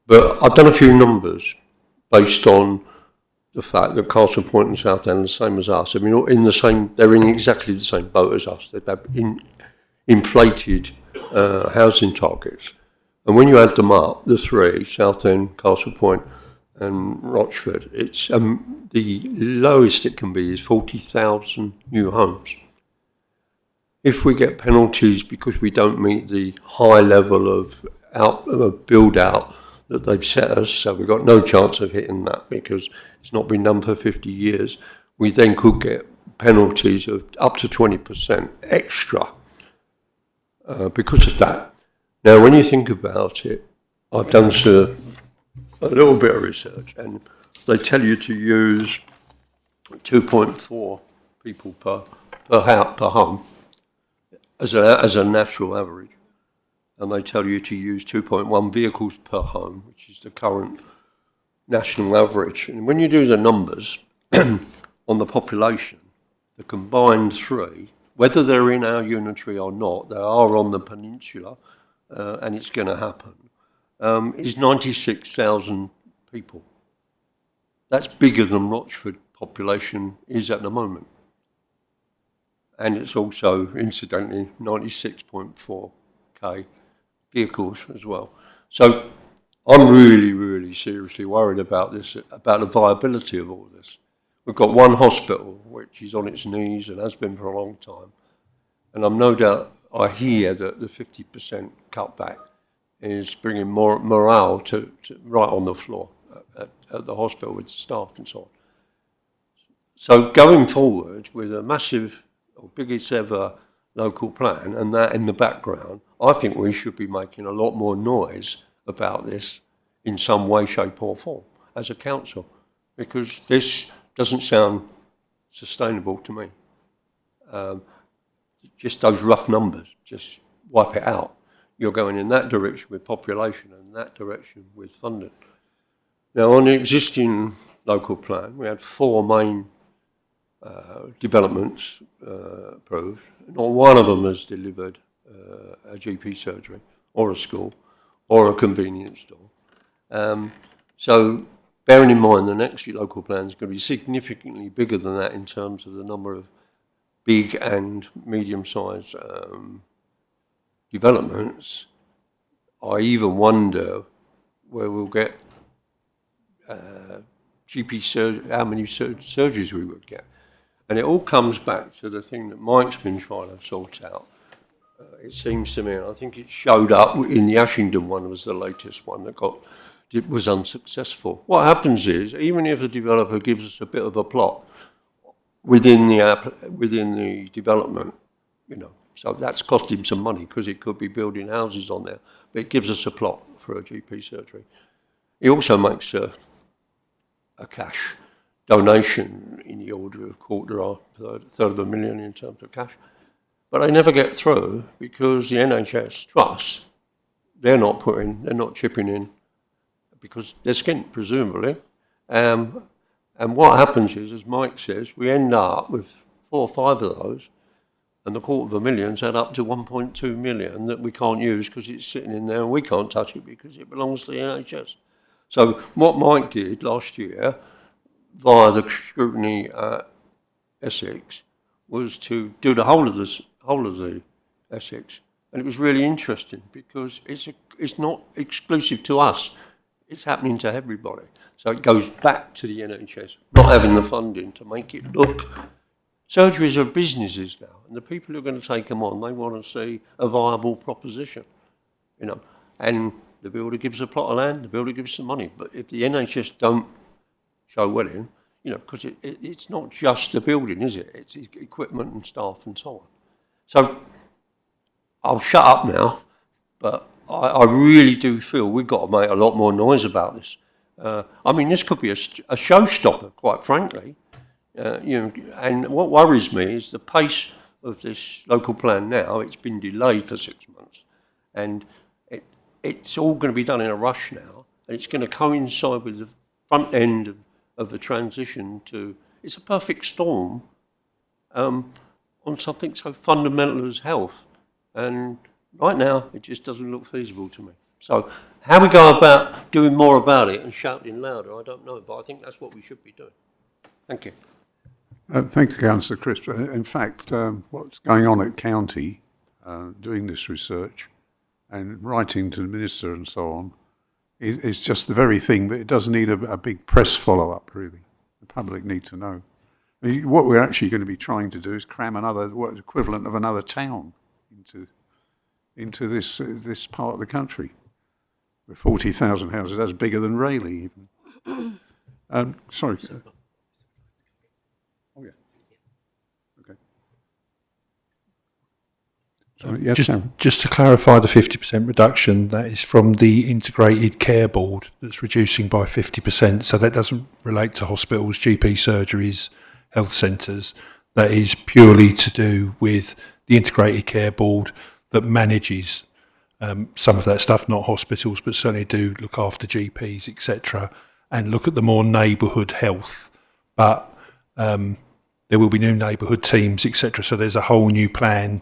But I've done a few numbers based on the fact that Castle Point and Southend are the same as us. I mean, they're in exactly the same boat as us. They've inflated housing targets. And when you add them up, the three, Southend, Castle Point and Rochford, it's the lowest it can be is 40,000 new homes. If we get penalties because we don't meet the high level of build out that they've set us, so we've got no chance of hitting that because it's not been done for 50 years, we then could get penalties of up to 20% extra because of that. Now, when you think about it, I've done a little bit of research, and they tell you to use 2.4 people per home as a natural average. And they tell you to use 2.1 vehicles per home, which is the current national average. And when you do the numbers on the population, the combined three, whether they're in our unitary or not, they are on the peninsula, and it's going to happen, is 96,000 people. That's bigger than Rochford population is at the moment. And it's also, incidentally, 96.4k vehicles as well. So I'm really, really seriously worried about this, about the viability of all this. We've got one hospital which is on its knees and has been for a long time. And I'm no doubt, I hear that the 50% cutback is bringing more morale to right on the floor at the hospital with the staff and so on. So going forward with a massive, or biggest ever local plan, and that in the background, I think we should be making a lot more noise about this in some way, shape or form as a council, because this doesn't sound sustainable to me. Just those rough numbers, just wipe it out. You're going in that direction with population and that direction with funding. Now, on the existing local plan, we had 4 main developments approved. Not one of them has delivered a GP surgery or a school or a convenience store. So bearing in mind the next local plan is going to be significantly bigger than that in terms of the number of big and medium-sized developments, I even wonder where we'll get how many surgeries we would get. And it all comes back to the thing that Mike's been trying to sort out. It seems to me, and I think it showed up in the Ashington one, was the latest one that was unsuccessful. What happens is, even if the developer gives us a bit of a plot within the development, so that's cost him some money because it could be building houses on there, but it gives us a plot for a GP surgery. He also makes a cash donation in the order of third of a million in terms of cash. But they never get through because the NHS Trust, they're not chipping in because they're skint, presumably. And what happens is, as Mike says, we end up with 4 or 5 of those, and the $250,000 add up to 1.2 million that we can't use because it's sitting in there and we can't touch it because it belongs to the NHS. So what Mike did last year, via the scrutiny at Essex, was to do the whole of the Essex, and it was really interesting because it's not exclusive to us; it's happening to everybody. So it goes back to the NHS not having the funding to make it look. Surgeries are businesses now, and the people who are going to take them on, they want to see a viable proposition, And the builder gives a plot of land, the builder gives some money, but if the NHS don't show willing, because it's not just the building, is it? It's equipment and staff and so on. So I'll shut up now, but I really do feel we've got to make a lot more noise about this. This could be a showstopper, quite frankly. And what worries me is the pace of this local plan now. It's been delayed for 6 months, and it's all going to be done in a rush now, and it's going to coincide with the front end of the transition to. It's a perfect storm on something so fundamental as health, and right now it just doesn't look feasible to me. So How we go about doing more about it and shouting louder, I don't know, but I think that's what we should be doing. Thank you. Thank you, Councillor Crisp. In fact, what's going on at County, doing this research and writing to the Minister and so on, is just the very thing, but it does need a big press follow-up, really. The public need to know. I mean, what we're actually going to be trying to do is cram what equivalent of another town into this part of the country. With 40,000 houses, that's bigger than Rayleigh even. Sorry. Oh yeah. Okay. Sorry, yes, just to clarify the 50% reduction, that is from the Integrated Care Board that's reducing by 50%. So that doesn't relate to hospitals, GP surgeries, health centres. That is purely to do with the Integrated Care Board that manages some of that stuff, not hospitals, but certainly do look after GPs, etc., and look at the more neighbourhood health. But there will be new neighbourhood teams, etc. So there's a whole new plan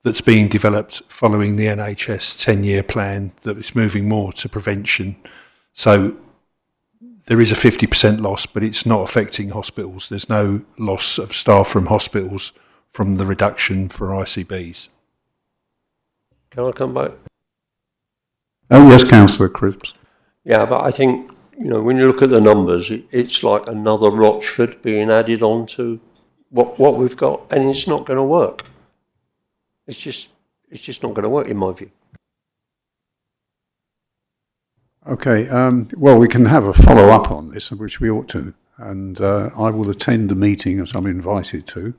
that's being developed following the NHS 10-year plan that is moving more to prevention. So there is a 50% loss, but it's not affecting hospitals. There's no loss of staff from hospitals from the reduction for ICBs. Can I come back? Oh yes, Councillor Cripps. Yeah, but I think, when you look at the numbers, it's like another Rochford being added on to what we've got, and it's not going to work. It's just not going to work, in my view. Okay, well, we can have a follow-up on this, which we ought to, and I will attend the meeting as I'm invited to,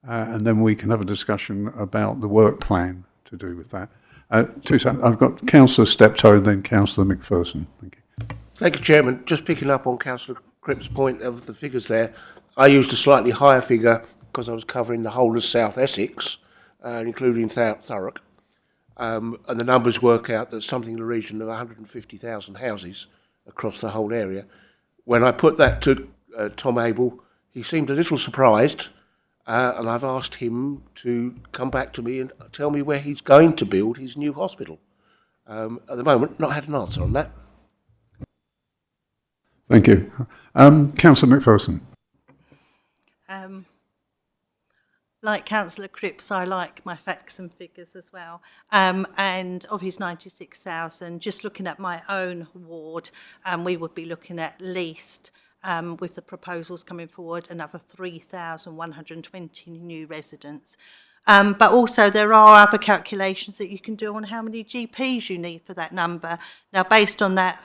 and then we can have a discussion about the work plan to do with that. I've got Councillor Steptoe and then Councillor McPherson. Thank you. Thank you, Chairman. Just picking up on Councillor Cripp's point of the figures there, I used a slightly higher figure because I was covering the whole of South Essex, including Thurrock, and the numbers work out that something in the region of 150,000 houses across the whole area. When I put that to Tom Abel, he seemed a little surprised, and I've asked him to come back to me and tell me where he's going to build his new hospital. At the moment, not had an answer on that. Thank you. Councillor McPherson. Like Councillor Cripps, I like my facts and figures as well. And of his 96,000, just looking at my own ward, we would be looking at least, with the proposals coming forward, another 3,120 new residents. But also there are other calculations that you can do on how many GPs you need for that number. Now, based on that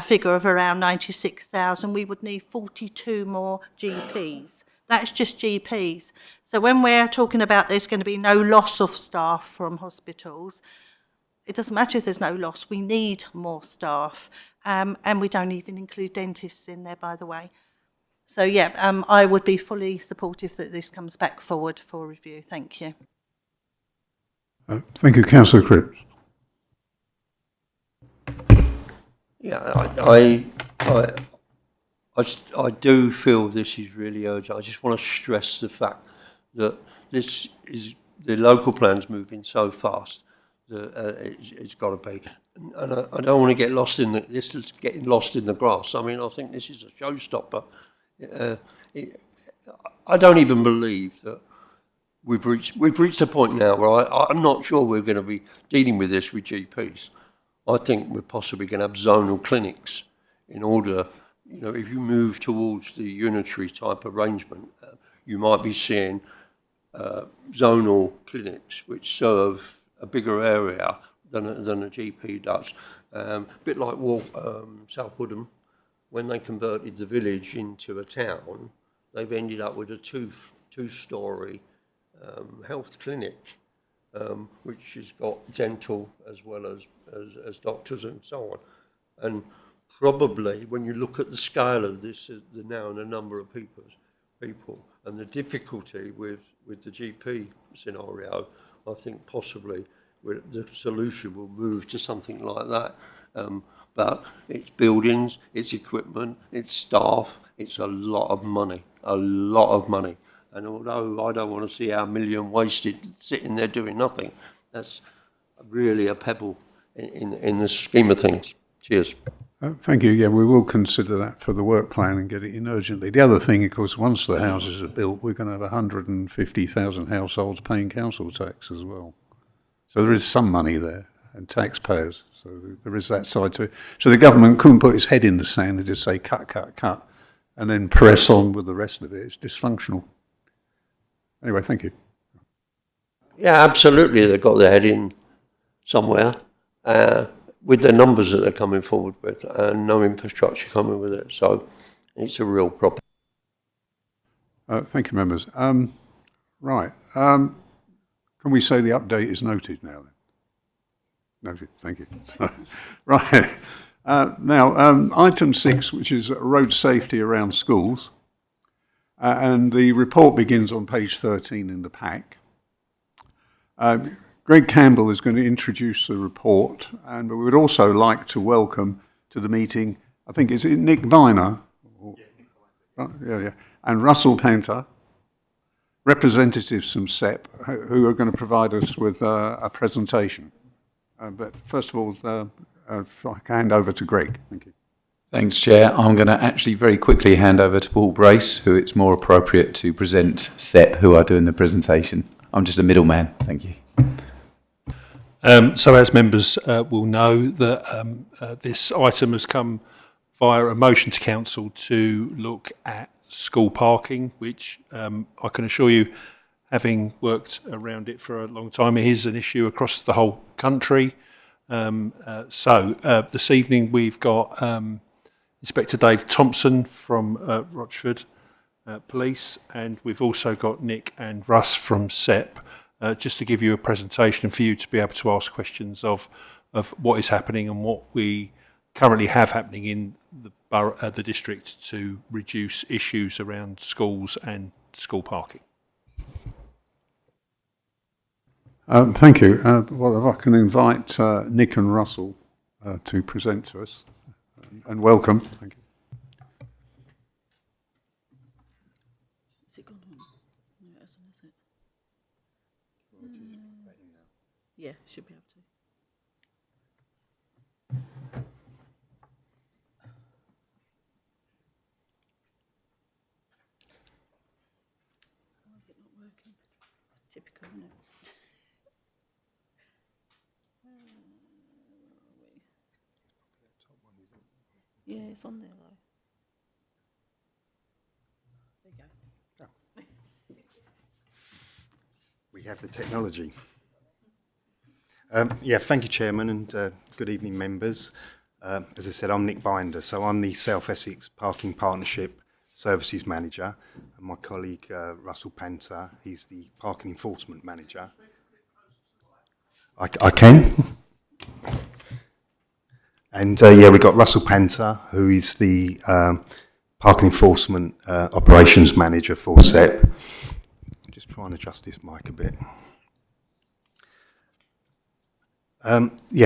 figure of around 96,000, we would need 42 more GPs. That's just GPs. So when we're talking about there's going to be no loss of staff from hospitals, it doesn't matter if there's no loss, we need more staff. And we don't even include dentists in there, by the way. So yeah, I would be fully supportive that this comes back forward for review. Thank you. Thank you, Councillor Cripps. Yeah, I do feel this is really urgent. I just want to stress the fact that this is the local plan's moving so fast that it's got to be. And I don't want to get lost in this is getting lost in the grass. I mean, I think this is a showstopper. I don't even believe that we've reached a point now where I'm not sure we're going to be dealing with this with GPs. I think we're possibly going to have zonal clinics in order. If you move towards the unitary type arrangement, you might be seeing zonal clinics which serve a bigger area than a GP does. A bit like South Woodham, when they converted the village into a town, they've ended up with a two-storey health clinic, which has got dental as well as doctors and so on. And probably when you look at the scale of this now and the number of people and the difficulty with the GP scenario, I think possibly the solution will move to something like that. But it's buildings, it's equipment, it's staff, it's a lot of money. And although I don't want to see our million wasted sitting there doing nothing, that's really a pebble in the scheme of things. Cheers. Thank you. Yeah, we will consider that for the work plan and get it in urgently. The other thing, of course, once the houses are built, we're going to have 150,000 households paying council tax as well. So there is some money there, and taxpayers. So there is that side to it. So the government couldn't put its head in the sand and just say cut, cut, cut, and then press on with the rest of it. It's dysfunctional. Anyway, thank you. Yeah, absolutely. They've got their head in somewhere with the numbers that they're coming forward with and no infrastructure coming with it. So it's a real problem. Thank you, members. Right. Can we say the update is noted now then? Noted, thank you. Right. Now, item 6, which is road safety around schools. And the report begins on page 13 in the pack. Greg Campbell is going to introduce the report, and we would also like to welcome to the meeting, I think it's Nick Viner, and Russell Panther, representatives from SEP, who are going to provide us with a presentation. But first of all, if I can hand over to Greg. Thank you. Thanks, Chair. I'm going to actually very quickly hand over to Paul Brace, who it's more appropriate to present SEP, who are doing the presentation. I'm just a middleman. Thank you. So as members will know, that this item has come via a motion to council to look at school parking, which I can assure you, having worked around it for a long time, it is an issue across the whole country. So this evening we've got Inspector Dave Thompson from Rochford Police, and we've also got Nick and Russ from SEP, just to give you a presentation for you to be able to ask questions of what is happening and what we currently have happening in the borough, the district, to reduce issues around schools and school parking. Thank you. Well, if I can invite Nick and Russell to present to us, and welcome. Thank you. Is it gone on? No, it hasn't, is it? Yeah, should be able to. Why is it not working? Typical, isn't it? Where are we? Yeah, it's on there though. There you go. We have the technology. Thank you, Chairman, and good evening, members. As I said, I'm Nick Binder, so I'm the South Essex Parking Partnership Services Manager, and my colleague Russell Panther, he's the Parking Enforcement Manager. I can. And we've got Russell Panther, who is the Parking Enforcement Operations Manager for SEP. Just try and adjust this mic a bit.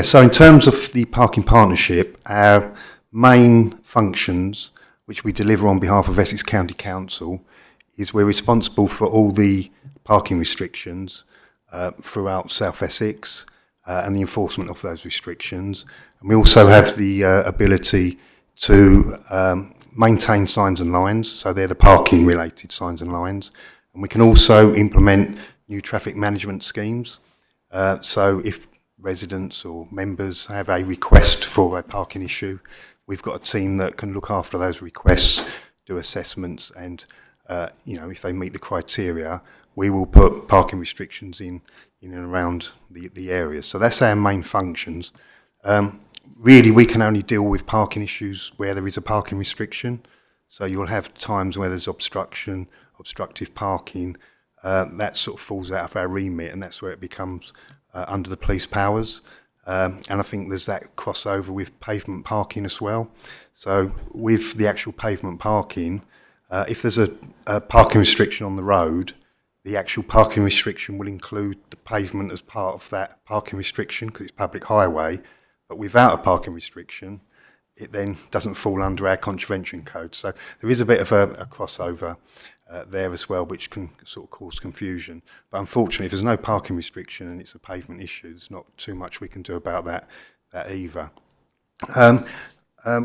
So in terms of the parking partnership, our main functions, which we deliver on behalf of Essex County Council, is we're responsible for all the parking restrictions throughout South Essex and the enforcement of those restrictions. And we also have the ability to maintain signs and lines, so they're the parking related signs and lines. And we can also implement new traffic management schemes. So if residents or members have a request for a parking issue, we've got a team that can look after those requests, do assessments, and if they meet the criteria, we will put parking restrictions in and around the area. So that's our main functions. Really, we can only deal with parking issues where there is a parking restriction. So you'll have times where there's obstructive parking. That sort of falls out of our remit, and that's where it becomes under the police powers. And I think there's that crossover with pavement parking as well. So with the actual pavement parking, if there's a parking restriction on the road, the actual parking restriction will include the pavement as part of that parking restriction because it's public highway. But without a parking restriction, it then doesn't fall under our contravention code. So there is a bit of a crossover there as well, which can sort of cause confusion. But unfortunately, if there's no parking restriction and it's a pavement issue, there's not too much we can do about that either.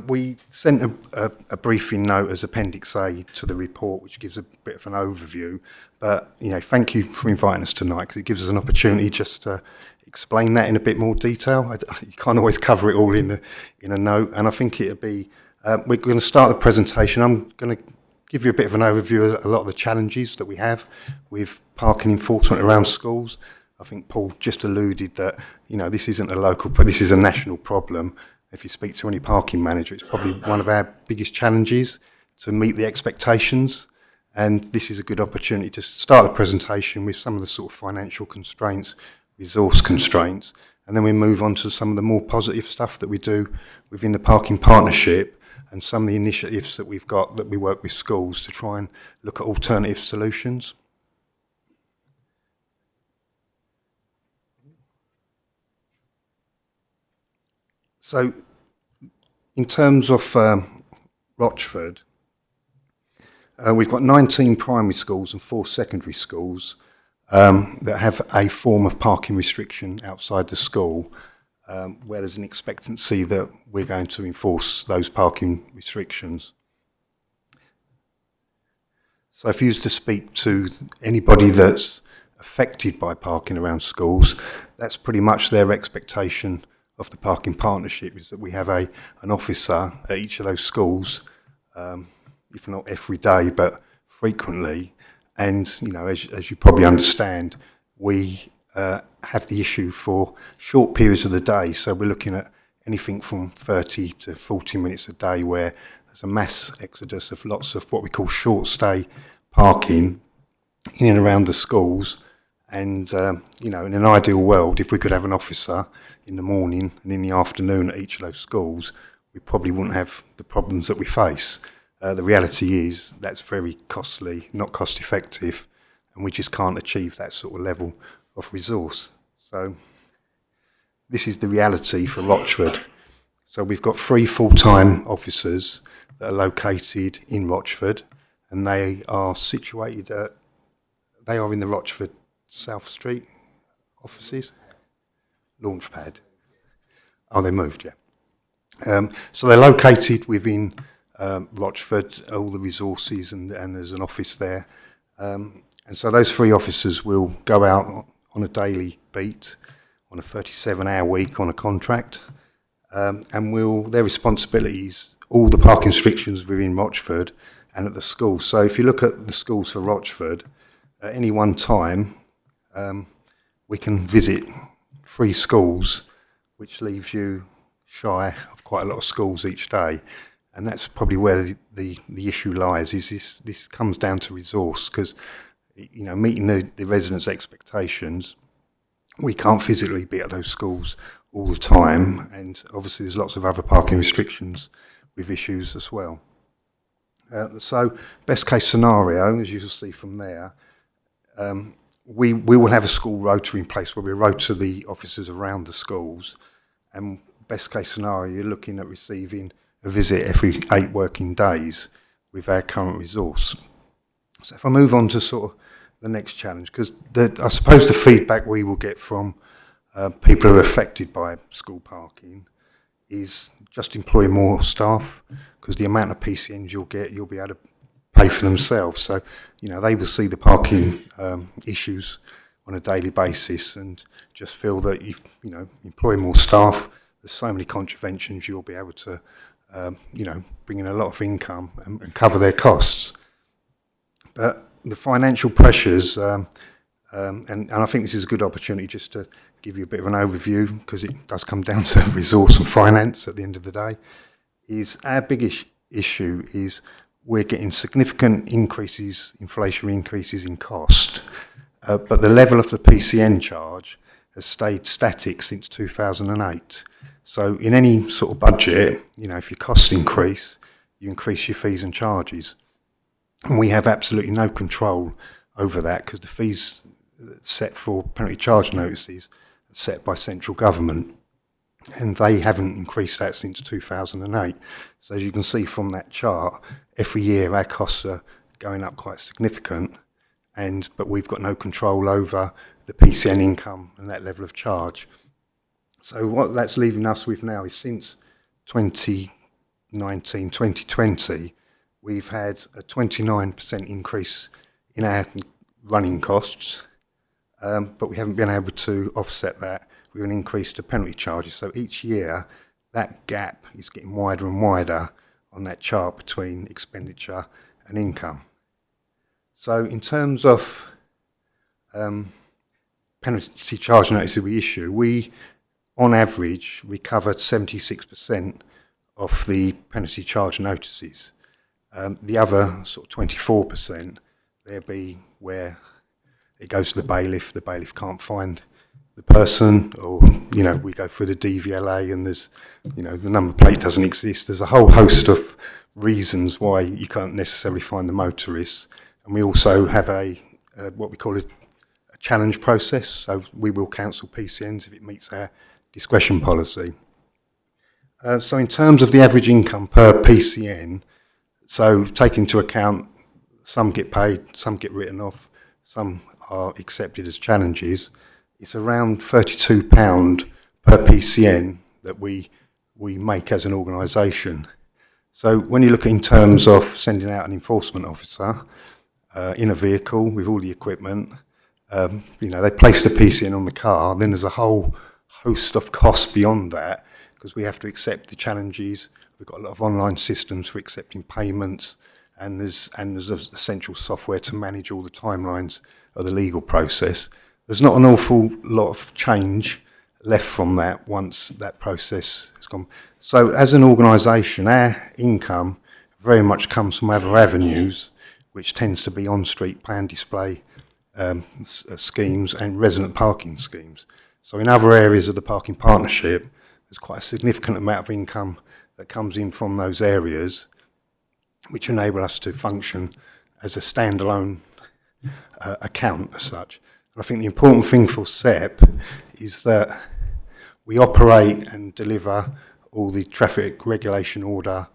We sent a briefing note as Appendix A to the report, which gives a bit of an overview. But thank you for inviting us tonight, because it gives us an opportunity just to explain that in a bit more detail. You can't always cover it all in a note, and I think it'll be. We're going to start the presentation. I'm going to give you a bit of an overview of a lot of the challenges that we have with parking enforcement around schools. I think Paul just alluded that this isn't a local, but this is a national problem. If you speak to any parking manager, it's probably one of our biggest challenges to meet the expectations. And this is a good opportunity to start the presentation with some of the sort of financial constraints, resource constraints, and then we move on to some of the more positive stuff that we do within the parking partnership and some of the initiatives that we've got that we work with schools to try and look at alternative solutions. So, in terms of Rochford, we've got 19 primary schools and 4 secondary schools that have a form of parking restriction outside the school, where there's an expectancy that we're going to enforce those parking restrictions. So if you was to speak to anybody that's affected by parking around schools, that's pretty much their expectation of the parking partnership, is that we have an officer at each of those schools, if not every day, but frequently. And, as you probably understand, we have the issue for short periods of the day. So we're looking at anything from 30 to 40 minutes a day where there's a mass exodus of lots of what we call short stay parking in and around the schools. And, in an ideal world, if we could have an officer in the morning and in the afternoon at each of those schools, we probably wouldn't have the problems that we face. The reality is that's very costly, not cost effective, and we just can't achieve that sort of level of resource. So this is the reality for Rochford. So we've got 3 full-time officers that are located in Rochford, and they are situated they are in the Rochford South Street offices. Launchpad. Oh, they moved, yeah. So they're located within Rochford, all the resources, and there's an office there. And so those 3 officers will go out on a daily beat, on a 37-hour week on a contract, and their responsibilities, all the parking restrictions within Rochford and at the school. So if you look at the schools for Rochford, at any one time, we can visit 3 schools, which leaves you shy of quite a lot of schools each day. And that's probably where the issue lies, is this comes down to resource, because meeting the residents' expectations, we can't physically be at those schools all the time, and obviously there's lots of other parking restrictions with issues as well. So best case scenario, as you'll see from there, we will have a school rota in place where we rota the officers around the schools, and best case scenario, you're looking at receiving a visit every 8 working days with our current resource. So if I move on to sort of the next challenge, because I suppose the feedback we will get from people who are affected by school parking is just employ more staff, because the amount of PCNs you'll be able to pay for themselves. So, they will see the parking issues on a daily basis and just feel that if, employ more staff, there's so many contraventions, you'll be able to bring in a lot of income and cover their costs. But the financial pressures, and I think this is a good opportunity just to give you a bit of an overview, because it does come down to resource and finance at the end of the day, is our biggest issue is we're getting significant increases, inflationary increases in cost, but the level of the PCN charge has stayed static since 2008. So in any sort of budget, if your costs increase, you increase your fees and charges. And we have absolutely no control over that, because the fees set for penalty charge notices are set by central government, and they haven't increased that since 2008. So as you can see from that chart, every year our costs are going up quite significant, but we've got no control over the PCN income and that level of charge. So what that's leaving us with now is, since 2019, 2020, we've had a 29% increase in our running costs, but we haven't been able to offset that with an increase to penalty charges. So each year, that gap is getting wider and wider on that chart between expenditure and income. So in terms of penalty charge notices we issue, we, on average, recovered 76% of the penalty charge notices. The other sort of 24%, there'll be where it goes to the bailiff can't find the person, or, you know, we go through the DVLA and there's, you know, the number plate doesn't exist. There's a whole host of reasons why you can't necessarily find the motorists. And we also have what we call a challenge process, so we will cancel PCNs if it meets our discretion policy. So in terms of the average income per PCN, so take into account some get paid, some get written off, some are accepted as challenges, it's around £32 per PCN that we make as an organisation. So when you look in terms of sending out an enforcement officer in a vehicle with all the equipment, you know, they place the PCN on the car, then there's a whole host of costs beyond that, because we have to accept the challenges. We've got a lot of online systems for accepting payments, and there's essential software to manage all the timelines of the legal process. There's not an awful lot of change left from that once that process has gone. So as an organisation, our income very much comes from other avenues, which tends to be on-street pay and display schemes and resident parking schemes. So in other areas of the parking partnership, there's quite a significant amount of income that comes in from those areas, which enable us to function as a standalone account as such. And I think the important thing for SEP is that we operate and deliver all the traffic regulation order,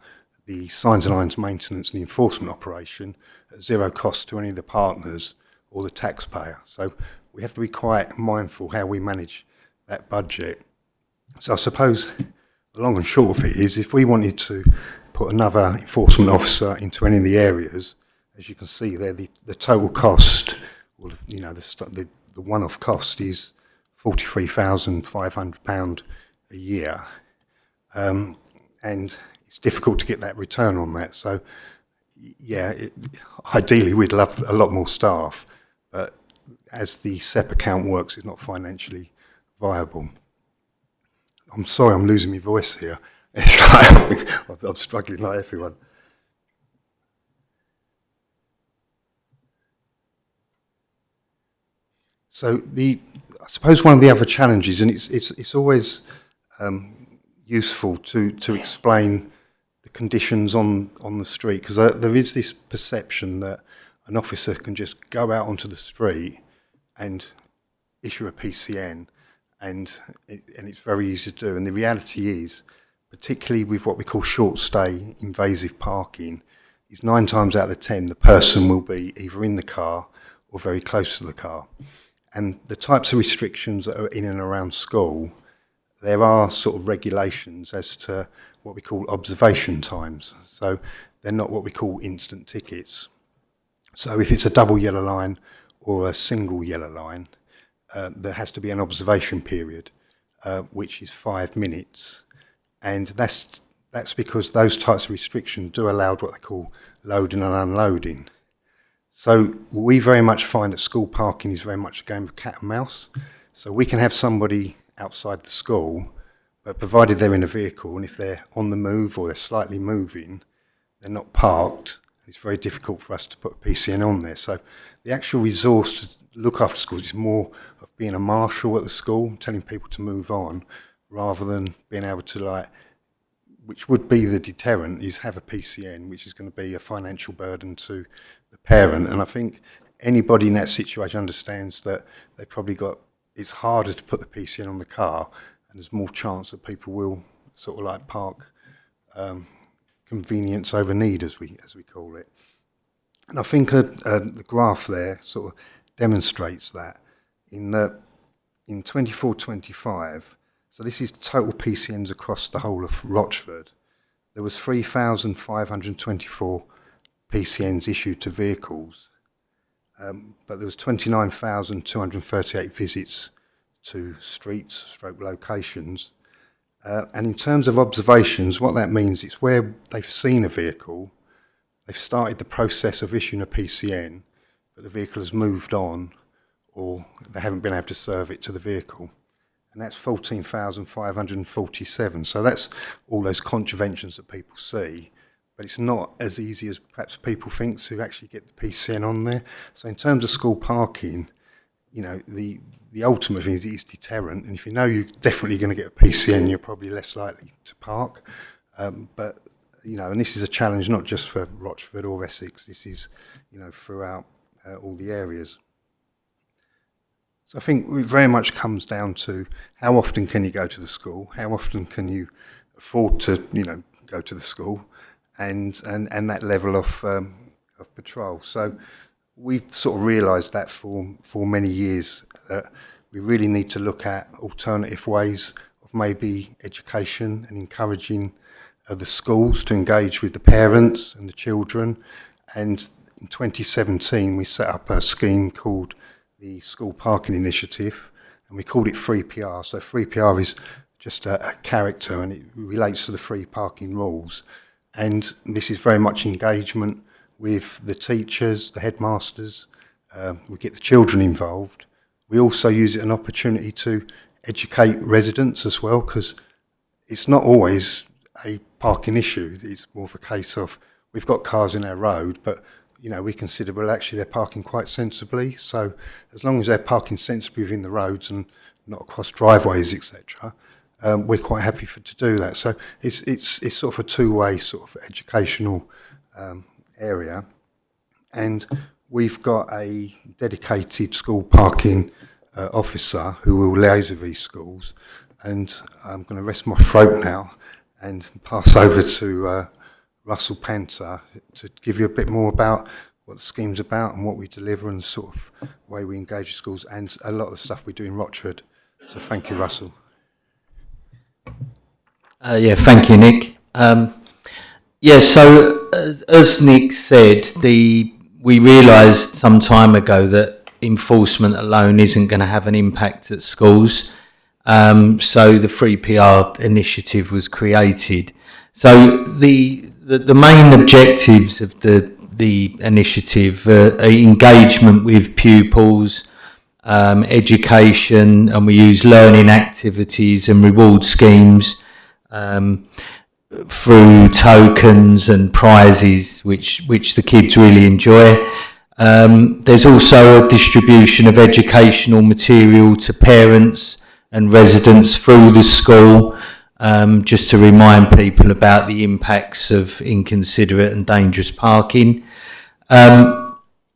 the signs and lines maintenance and the enforcement operation at zero cost to any of the partners or the taxpayer. So we have to be quite mindful how we manage that budget. So I suppose the long and short of it is, if we wanted to put another enforcement officer into any of the areas, as you can see there, the total cost, or you know, the one-off cost is £43,500 a year, and it's difficult to get that return on that. So yeah, ideally we'd love a lot more staff, but as the SEP account works, it's not financially viable. I'm sorry, I'm losing my voice here. It's like I'm struggling like everyone. So I suppose one of the other challenges, and it's always useful to explain the conditions on the street, because there is this perception that an officer can just go out onto the street and issue a PCN, and it's very easy to do. And the reality is, particularly with what we call short stay invasive parking, is 9 times out of 10 the person will be either in the car or very close to the car. And the types of restrictions that are in and around school, there are sort of regulations as to what we call observation times. So they're not what we call instant tickets. So if it's a double yellow line or a single yellow line, there has to be an observation period, which is 5 minutes. And that's because those types of restrictions do allow what they call loading and unloading. So we very much find that school parking is very much a game of cat and mouse. So we can have somebody outside the school, but provided they're in a vehicle, and if they're on the move or they're slightly moving, they're not parked, it's very difficult for us to put a PCN on there. So the actual resource to look after schools is more of being a marshal at the school, telling people to move on, rather than being able to, which would be the deterrent, is have a PCN, which is going to be a financial burden to the parent. And I think anybody in that situation understands that they've probably it's harder to put the PCN on the car, and there's more chance that people will sort of park convenience over need, as we call it. And I think the graph there sort of demonstrates that, in that in 24-25, So this is total PCNs across the whole of Rochford. There was 3,524 PCNs issued to vehicles, but there was 29,238 visits to streets, stroke locations. And in terms of observations, what that means is where they've seen a vehicle, they've started the process of issuing a PCN, but the vehicle has moved on, or they haven't been able to serve it to the vehicle. And that's 14,547. So that's all those contraventions that people see, but it's not as easy as perhaps people think to actually get the PCN on there. So in terms of school parking, you know, the ultimate thing is deterrent, and if you know you're definitely going to get a PCN, you're probably less likely to park. But, you know, and this is a challenge not just for Rochford or Essex, this is, you know, throughout all the areas. So I think it very much comes down to how often can you go to the school, how often can you afford to, you know, go to the school, and that level of patrol. So we've sort of realised that for many years that we really need to look at alternative ways of maybe education and encouraging the schools to engage with the parents and the children. And in 2017 we set up a scheme called the School Parking Initiative, and we called it Free PR. So Free PR is just a character, and it relates to the free parking rules. And this is very much engagement with the teachers, the headmasters. We get the children involved. We also use it as an opportunity to educate residents as well, because it's not always a parking issue. It's more of a case of we've got cars in our road, but you know, we consider, well, actually they're parking quite sensibly. So as long as they're parking sensibly within the roads and not across driveways, etc., we're quite happy to do that. So it's sort of a two-way sort of educational area. And we've got a dedicated school parking officer who will liaise with these schools. And I'm going to rest my throat now and pass over to Russell Panther to give you a bit more about what the scheme's about and what we deliver and the sort of way we engage with schools and a lot of the stuff we do in Rochford. So thank you, Russell. Thank you, Nick. So as Nick said, we realised some time ago that enforcement alone isn't going to have an impact at schools. So the Free PR initiative was created. So the main objectives of the initiative are engagement with pupils, education, and we use learning activities and reward schemes through tokens and prizes, which the kids really enjoy. There's also a distribution of educational material to parents and residents through the school, just to remind people about the impacts of inconsiderate and dangerous parking.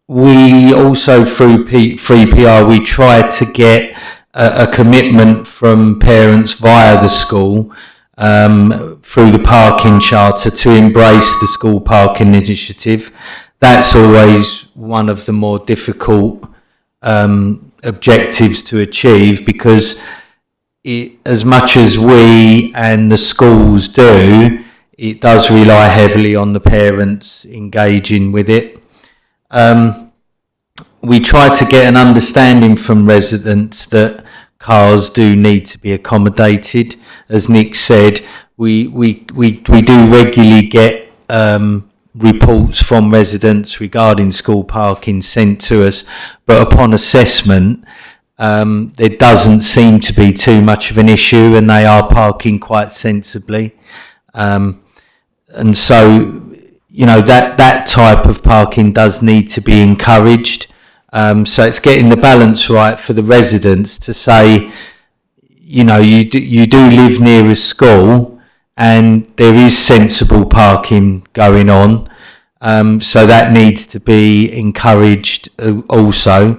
We also, through Free PR, we try to get a commitment from parents via the school through the parking charter to embrace the school parking initiative. That's always one of the more difficult objectives to achieve, because as much as we and the schools do, it does rely heavily on the parents engaging with it. We try to get an understanding from residents that cars do need to be accommodated. As Nick said, we do regularly get reports from residents regarding school parking sent to us, but upon assessment, there doesn't seem to be too much of an issue, and they are parking quite sensibly. And so, you know, that type of parking does need to be encouraged. So it's getting the balance right for the residents to say, you know, you do live near a school and there is sensible parking going on. So that needs to be encouraged also.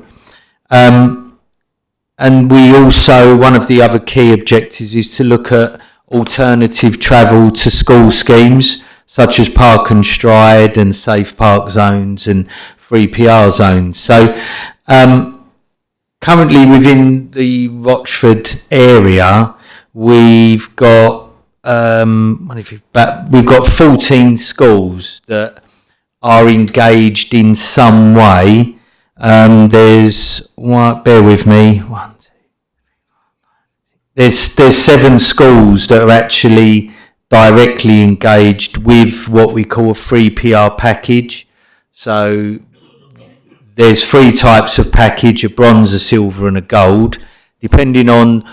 And we also, one of the other key objectives is to look at alternative travel to school schemes, such as Park and Stride and Safe Park Zones and Free PR Zones. So currently within the Rochford area, we've got we've got 14 schools that are engaged in some way. There's one. Bear with me. One, two. There's 7 schools that are actually directly engaged with what we call a free PR package. So there's 3 types of package: a bronze, a silver, and a gold, depending on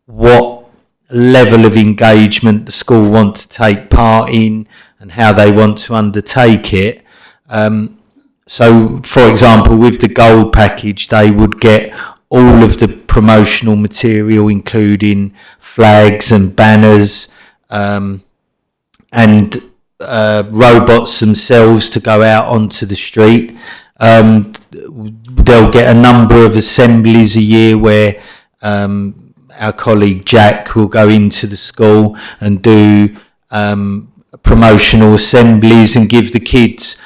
what level of engagement the school want to take part in and how they want to undertake it. So, for example, with the gold package, they would get all of the promotional material, including flags and banners, and robots themselves to go out onto the street. They'll get a number of assemblies a year where our colleague Jack will go into the school and do promotional assemblies and give the kids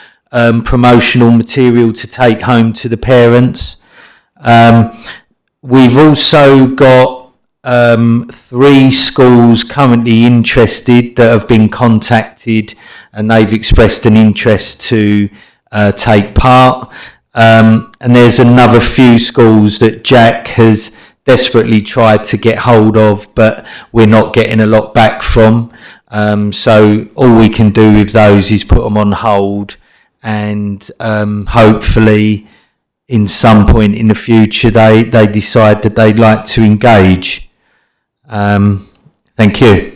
promotional material to take home to the parents. We've also got 3 schools currently interested that have been contacted, and they've expressed an interest to take part. And there's another few schools that Jack has desperately tried to get hold of, but we're not getting a lot back from. So all we can do with those is put them on hold, and hopefully in some point in the future they decide that they'd like to engage. Thank you.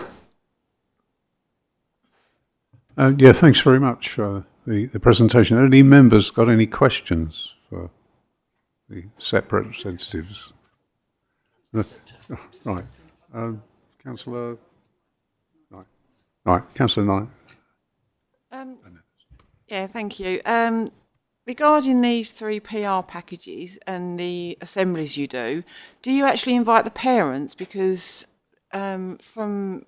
Yeah, thanks very much for the presentation. Any members got any questions for the SEP representatives? No. Right. Councillor... Right, Councillor Knight. Yeah, thank you. Regarding these 3 PR packages and the assemblies you do you actually invite the parents? Because from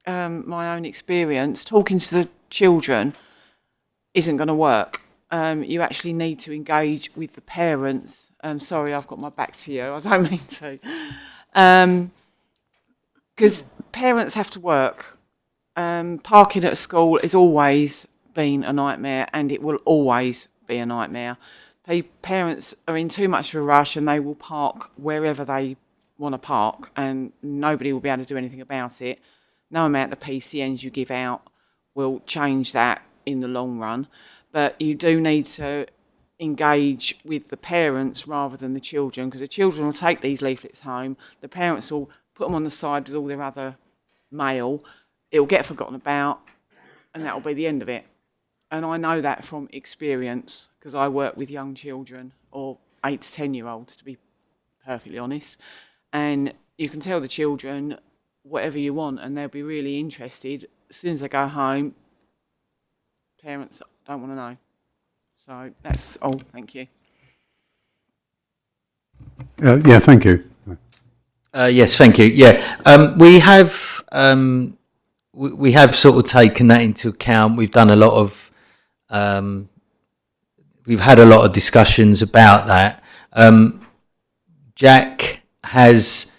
my own experience, talking to the children isn't going to work. You actually need to engage with the parents. Sorry, I've got my back to you. I don't mean to. Because parents have to work. Parking at a school has always been a nightmare, and it will always be a nightmare. Parents are in too much of a rush, and they will park wherever they want to park, and nobody will be able to do anything about it. No amount of PCNs you give out will change that in the long run, but you do need to engage with the parents rather than the children, because the children will take these leaflets home, the parents will put them on the side with all their other mail, it will get forgotten about, and that will be the end of it. And I know that from experience, because I work with young children, or 8 to 10-year-olds, to be perfectly honest. And you can tell the children whatever you want, and they'll be really interested. As soon as they go home, parents don't want to know. So that's all. Thank you. Yeah, thank you. Yes, thank you. Yeah, we have sort of taken that into account. We've done a lot of we've had a lot of discussions about that. Jack has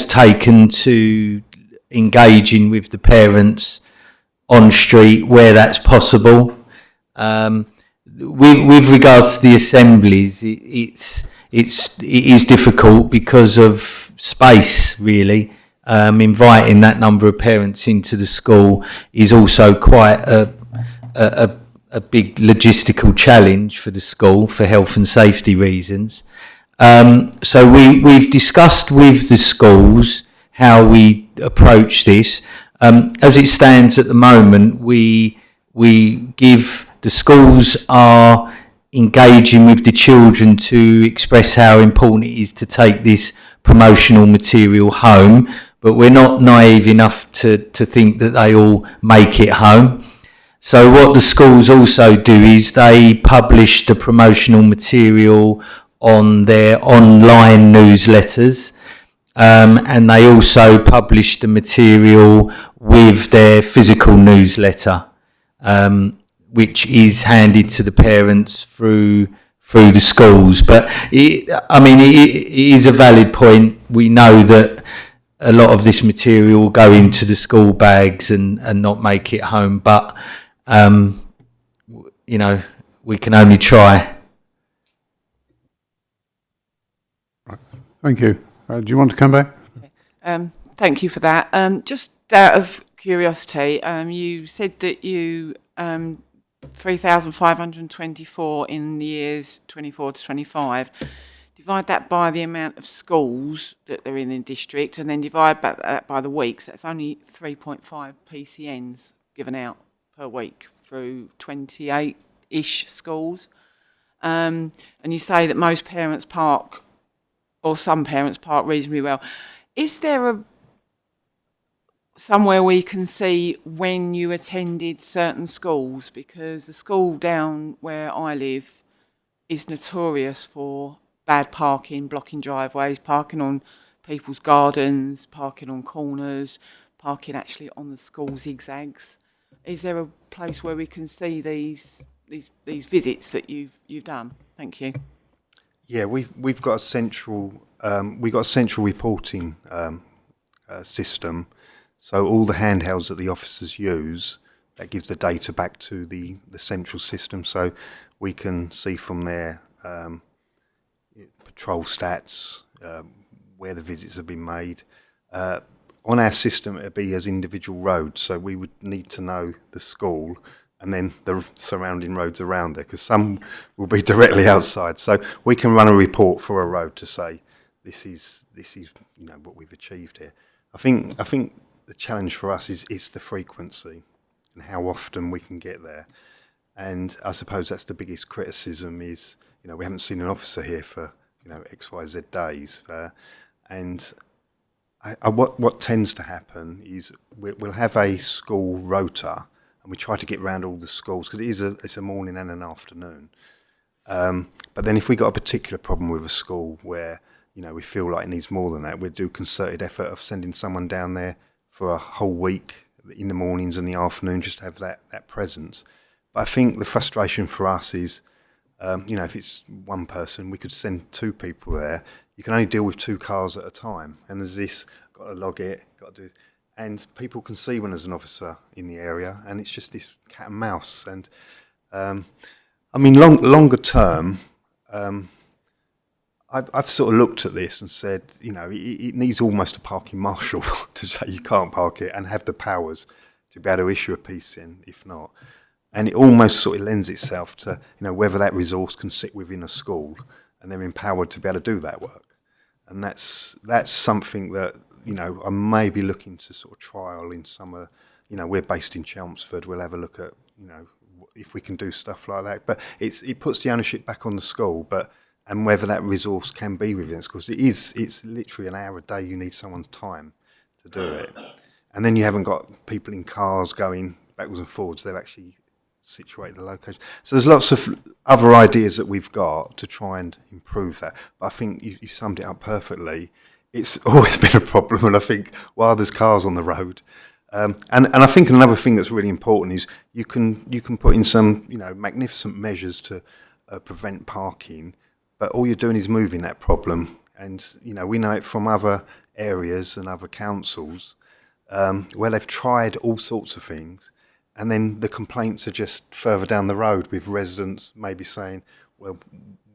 taken to engaging with the parents on street where that's possible. With regards to the assemblies, it is difficult because of space, really. Inviting that number of parents into the school is also quite a big logistical challenge for the school for health and safety reasons. So we've discussed with the schools how we approach this. As it stands at the moment, we give the schools are engaging with the children to express how important it is to take this promotional material home, but we're not naive enough to think that they all make it home. So what the schools also do is they publish the promotional material on their online newsletters, and they also publish the material with their physical newsletter, which is handed to the parents through through the schools. But it is a valid point. We know that a lot of this material will go into the school bags and not make it home. But we can only try. Thank you. Do you want to come back? Thank you for that. Just out of curiosity, you said that you 3,524 in the years 24 to 25. Divide that by the amount of schools that are in the district, and then divide that by the weeks. That's only 3.5 PCNs given out per week through 28-ish schools. And you say that most parents park, or some parents park reasonably well. Is there somewhere we can see when you attended certain schools? Because the school down where I live is notorious for bad parking, blocking driveways, parking on people's gardens, parking on corners, parking actually on the school zigzags. Is there a place where we can see these visits that you've done? Thank you. Yeah, we've got a central reporting system. So all the handhelds that the officers use, that gives the data back to the central system. So we can see from there patrol stats, where the visits have been made. On our system, it would be as individual roads. So we would need to know the school and then the surrounding roads around there, because some will be directly outside. So we can run a report for a road to say this is what we've achieved here. I think the challenge for us is the frequency and how often we can get there. And I suppose that's the biggest criticism is, we haven't seen an officer here for, X, Y, Z days. And what tends to happen is we'll have a school rota and we try to get round all the schools because it's a morning and an afternoon. But then if we got a particular problem with a school where, we feel like it needs more than that, we'd do concerted effort of sending someone down there for a whole week in the mornings and the afternoon just to have that presence. But I think the frustration for us is, if it's one person, we could send 2 people there. You can only deal with 2 cars at a time. And there's this, got to log it, got to do, and people can see when there's an officer in the area, and it's just this cat and mouse. And longer term, I've sort of looked at this and said, it needs almost a parking marshal to say you can't park it and have the powers to be able to issue a PCN, if not. And it almost sort of lends itself to, whether that resource can sit within a school and they're empowered to be able to do that work. And that's something that, I may be looking to sort of trial in some, we're based in Chelmsford. We'll have a look at, if we can do stuff like that. But it puts the ownership back on the school, and whether that resource can be within schools. It's literally an hour a day you need someone's time to do it. And then you haven't got people in cars going backwards and forwards. They've actually situated the location. So there's lots of other ideas that we've got to try and improve that. But I think you summed it up perfectly. It's always been a problem, and I think while there's cars on the road, and I think another thing that's really important is you can put in some magnificent measures to prevent parking, but all you're doing is moving that problem. And we know it from other areas and other councils where they've tried all sorts of things, and then the complaints are just further down the road with residents maybe saying, well,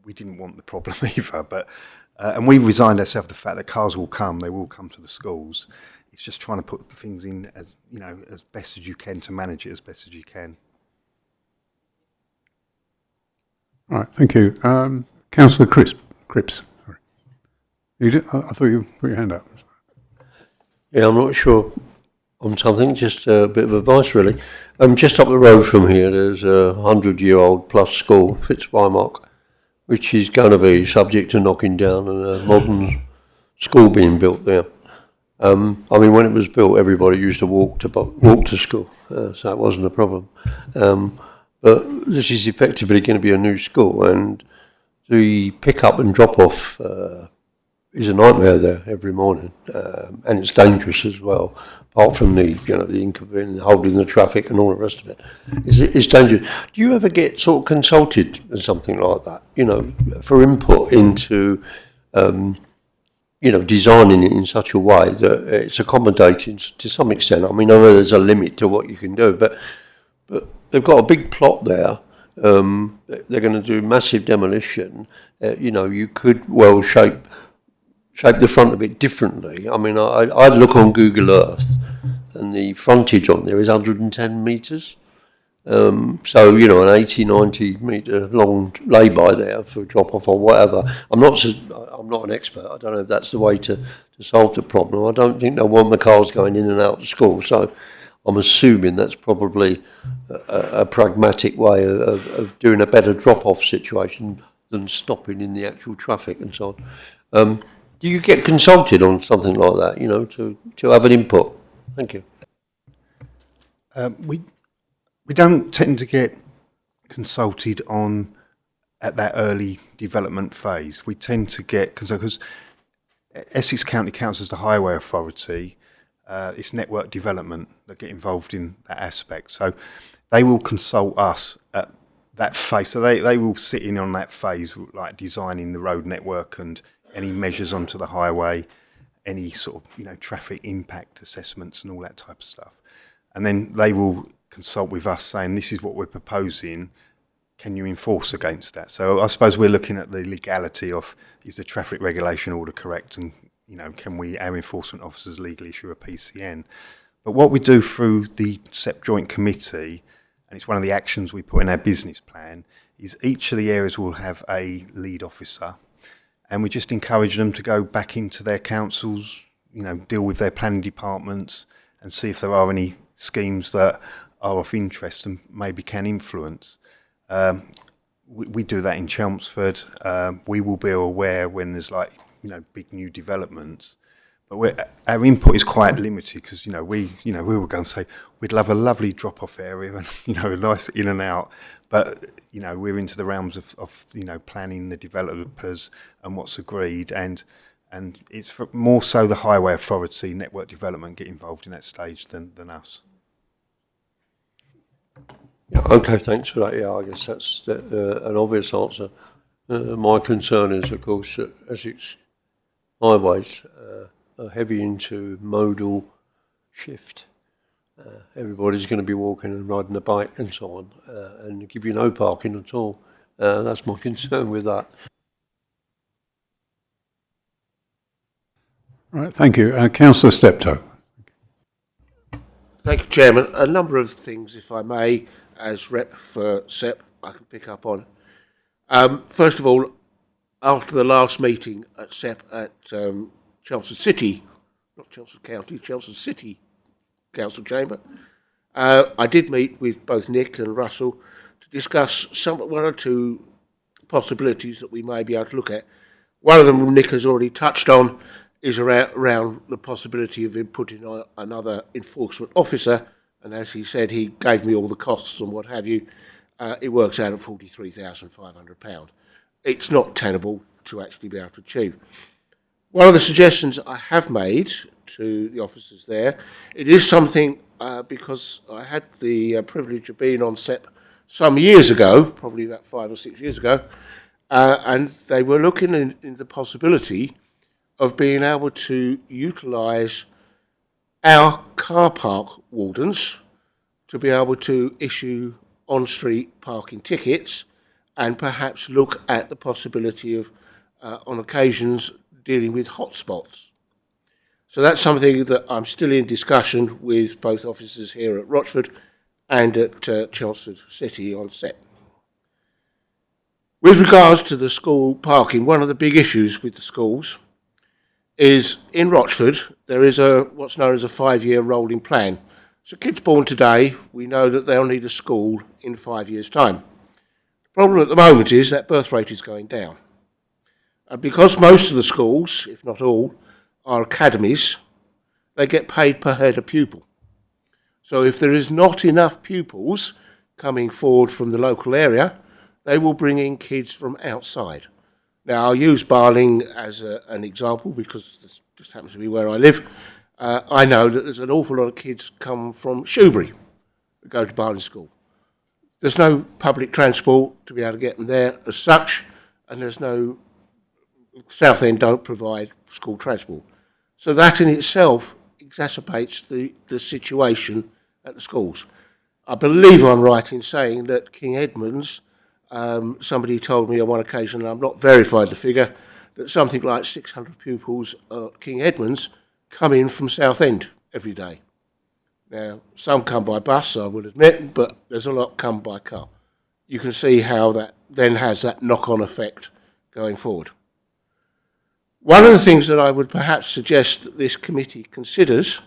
we didn't want the problem either. But and we've resigned ourselves to the fact that cars will come, they will come to the schools. It's just trying to put things in as, as best as you can to manage it as best as you can. All right, thank you. Councillor Cripps. Sorry. I thought you put your hand up. Yeah, I'm not sure on something, just a bit of advice really. Just up the road from here, there's a 100-year-old plus school, Fitzwymock, which is going to be subject to knocking down and a modern school being built there. When it was built, everybody used to walk to school, so it wasn't a problem. But this is effectively going to be a new school, and the pick-up and drop-off is a nightmare there every morning, and it's dangerous as well. apart from the, the inconvenience, holding the traffic and all the rest of it, it's dangerous. Do you ever get sort of consulted or something like that, for input into, designing it in such a way that it's accommodating to some extent? I mean, I know there's a limit to what you can do, but they've got a big plot there. They're going to do massive demolition. You could well shape the front a bit differently. I mean, I'd look on Google Earth, and the frontage on there is 110 metres. So, an 80, 90 metre long lay-by there for drop-off or whatever. I'm not an expert. I don't know if that's the way to solve the problem. I don't think they'll want the cars going in and out of school. So I'm assuming that's probably a pragmatic way of doing a better drop-off situation than stopping in the actual traffic and so on. Do you get consulted on something like that, to have an input? Thank you. We don't tend to get consulted on at that early development phase. We tend to get because Essex County Council is the highway authority. It's network development that get involved in that aspect. So they will consult us at that phase. So they will sit in on that phase, like designing the road network and any measures onto the highway, any sort of traffic impact assessments and all that type of stuff. And then they will consult with us saying, this is what we're proposing, can you enforce against that? So I suppose we're looking at the legality of, is the traffic regulation order correct, and can our enforcement officers legally issue a PCN? But what we do through the SEP Joint Committee, and it's one of the actions we put in our business plan, is each of the areas will have a lead officer, and we just encourage them to go back into their councils, deal with their planning departments and see if there are any schemes that are of interest and maybe can influence. We do that in Chelmsford. We will be aware when there's big new developments, but our input is quite limited because we will go and say we'd love a lovely drop-off area and a nice in and out, but we're into the realms of planning, the developers and what's agreed, and it's more so the highway authority, network development get involved in that stage than us. Yeah, okay, thanks for that. Yeah, I guess that's an obvious answer. My concern is, of course, that Essex highways are heavy into modal shift. Everybody's going to be walking and riding a bike and so on, and give you no parking at all. That's my concern with that. Right, thank you. Councillor Steptoe. Thank you, Chairman. A number of things, if I may, as rep for SEP, I can pick up on. First of all, after the last meeting at SEP at Chelmsford City, not Chelmsford County, Chelmsford City Council Chamber, I did meet with both Nick and Russell to discuss one or two possibilities that we may be able to look at. One of them Nick has already touched on is around the possibility of him putting on another enforcement officer, and as he said, he gave me all the costs and what have you. It works out at £43,500. It's not tenable to actually be able to achieve. One of the suggestions I have made to the officers there, it is something because I had the privilege of being on SEP some years ago, probably about 5 or 6 years ago, and they were looking in the possibility of being able to utilise our car park wardens to be able to issue on-street parking tickets and perhaps look at the possibility of, on occasions, dealing with hotspots. So that's something that I'm still in discussion with both officers here at Rochford and at Chelmsford City on SEP. With regards to the school parking, one of the big issues with the schools is in Rochford there is what's known as a 5-year rolling plan. So kids born today, we know that they'll need a school in 5 years' time. The problem at the moment is that birth rate is going down. And because most of the schools, if not all, are academies, they get paid per head of pupil. So if there is not enough pupils coming forward from the local area, they will bring in kids from outside. Now, I'll use Barling as an example because this just happens to be where I live. I know that there's an awful lot of kids come from Shoebury that go to Barley School. There's no public transport to be able to get them there as such, and there's no, Southend don't provide school transport. So that in itself exacerbates the situation at the schools. I believe I'm right in saying that King Edmunds, somebody told me on one occasion, and I've not verified the figure, that something like 600 pupils at King Edmunds come in from Southend every day. Now, some come by bus, I would admit, but there's a lot come by car. You can see how that then has that knock-on effect going forward. One of the things that I would perhaps suggest that this committee considers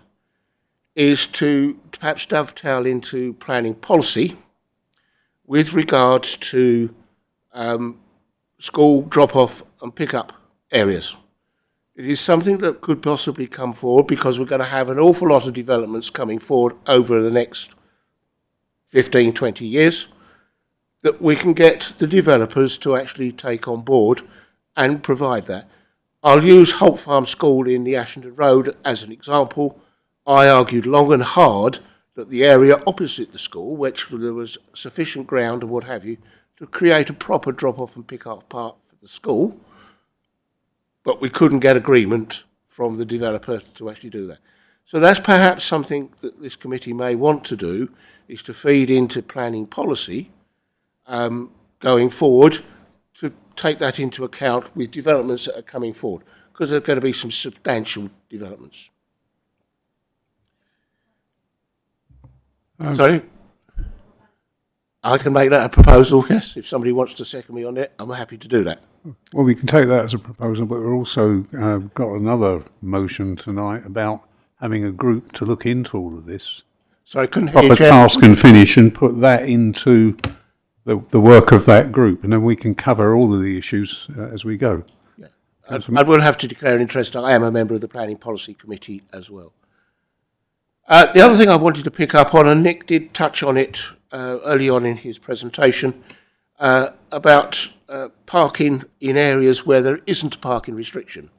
is to perhaps dovetail into planning policy with regards to school drop-off and pick-up areas. It is something that could possibly come forward because we're going to have an awful lot of developments coming forward over the next 15, 20 years that we can get the developers to actually take on board and provide that. I'll use Holt Farm School in the Ashington Road as an example. I argued long and hard that the area opposite the school, which there was sufficient ground and what have you, to create a proper drop-off and pick-up part for the school, but we couldn't get agreement from the developer to actually do that. So that's perhaps something that this committee may want to do, is to feed into planning policy going forward to take that into account with developments that are coming forward, because there are going to be some substantial developments. Sorry? I can make that a proposal, yes. If somebody wants to second me on it, I'm happy to do that. Well, we can take that as a proposal, but we've also got another motion tonight about having a group to look into all of this. Sorry, I couldn't hear you, Proper Chair. task and finish, and put that into the work of that group, and then we can cover all of the issues as we go. Yeah. I will have to declare an interest. I am a member of the Planning Policy Committee as well. The other thing I wanted to pick up on, and Nick did touch on it early on in his presentation, about parking in areas where there isn't a parking restriction.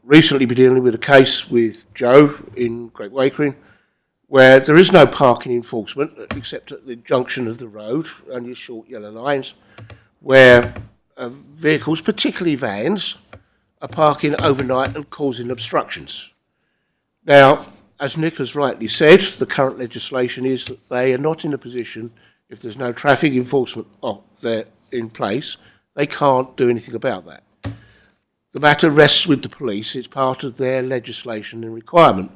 Recently been dealing with a case with Joe in Great Wakering, where there is no parking enforcement except at the junction of the road, only short yellow lines, where vehicles, particularly vans, are parking overnight and causing obstructions. Now, as Nick has rightly said, the current legislation is that they are not in a position, if there's no traffic enforcement there in place, they can't do anything about that. The matter rests with the police. It's part of their legislation and requirement.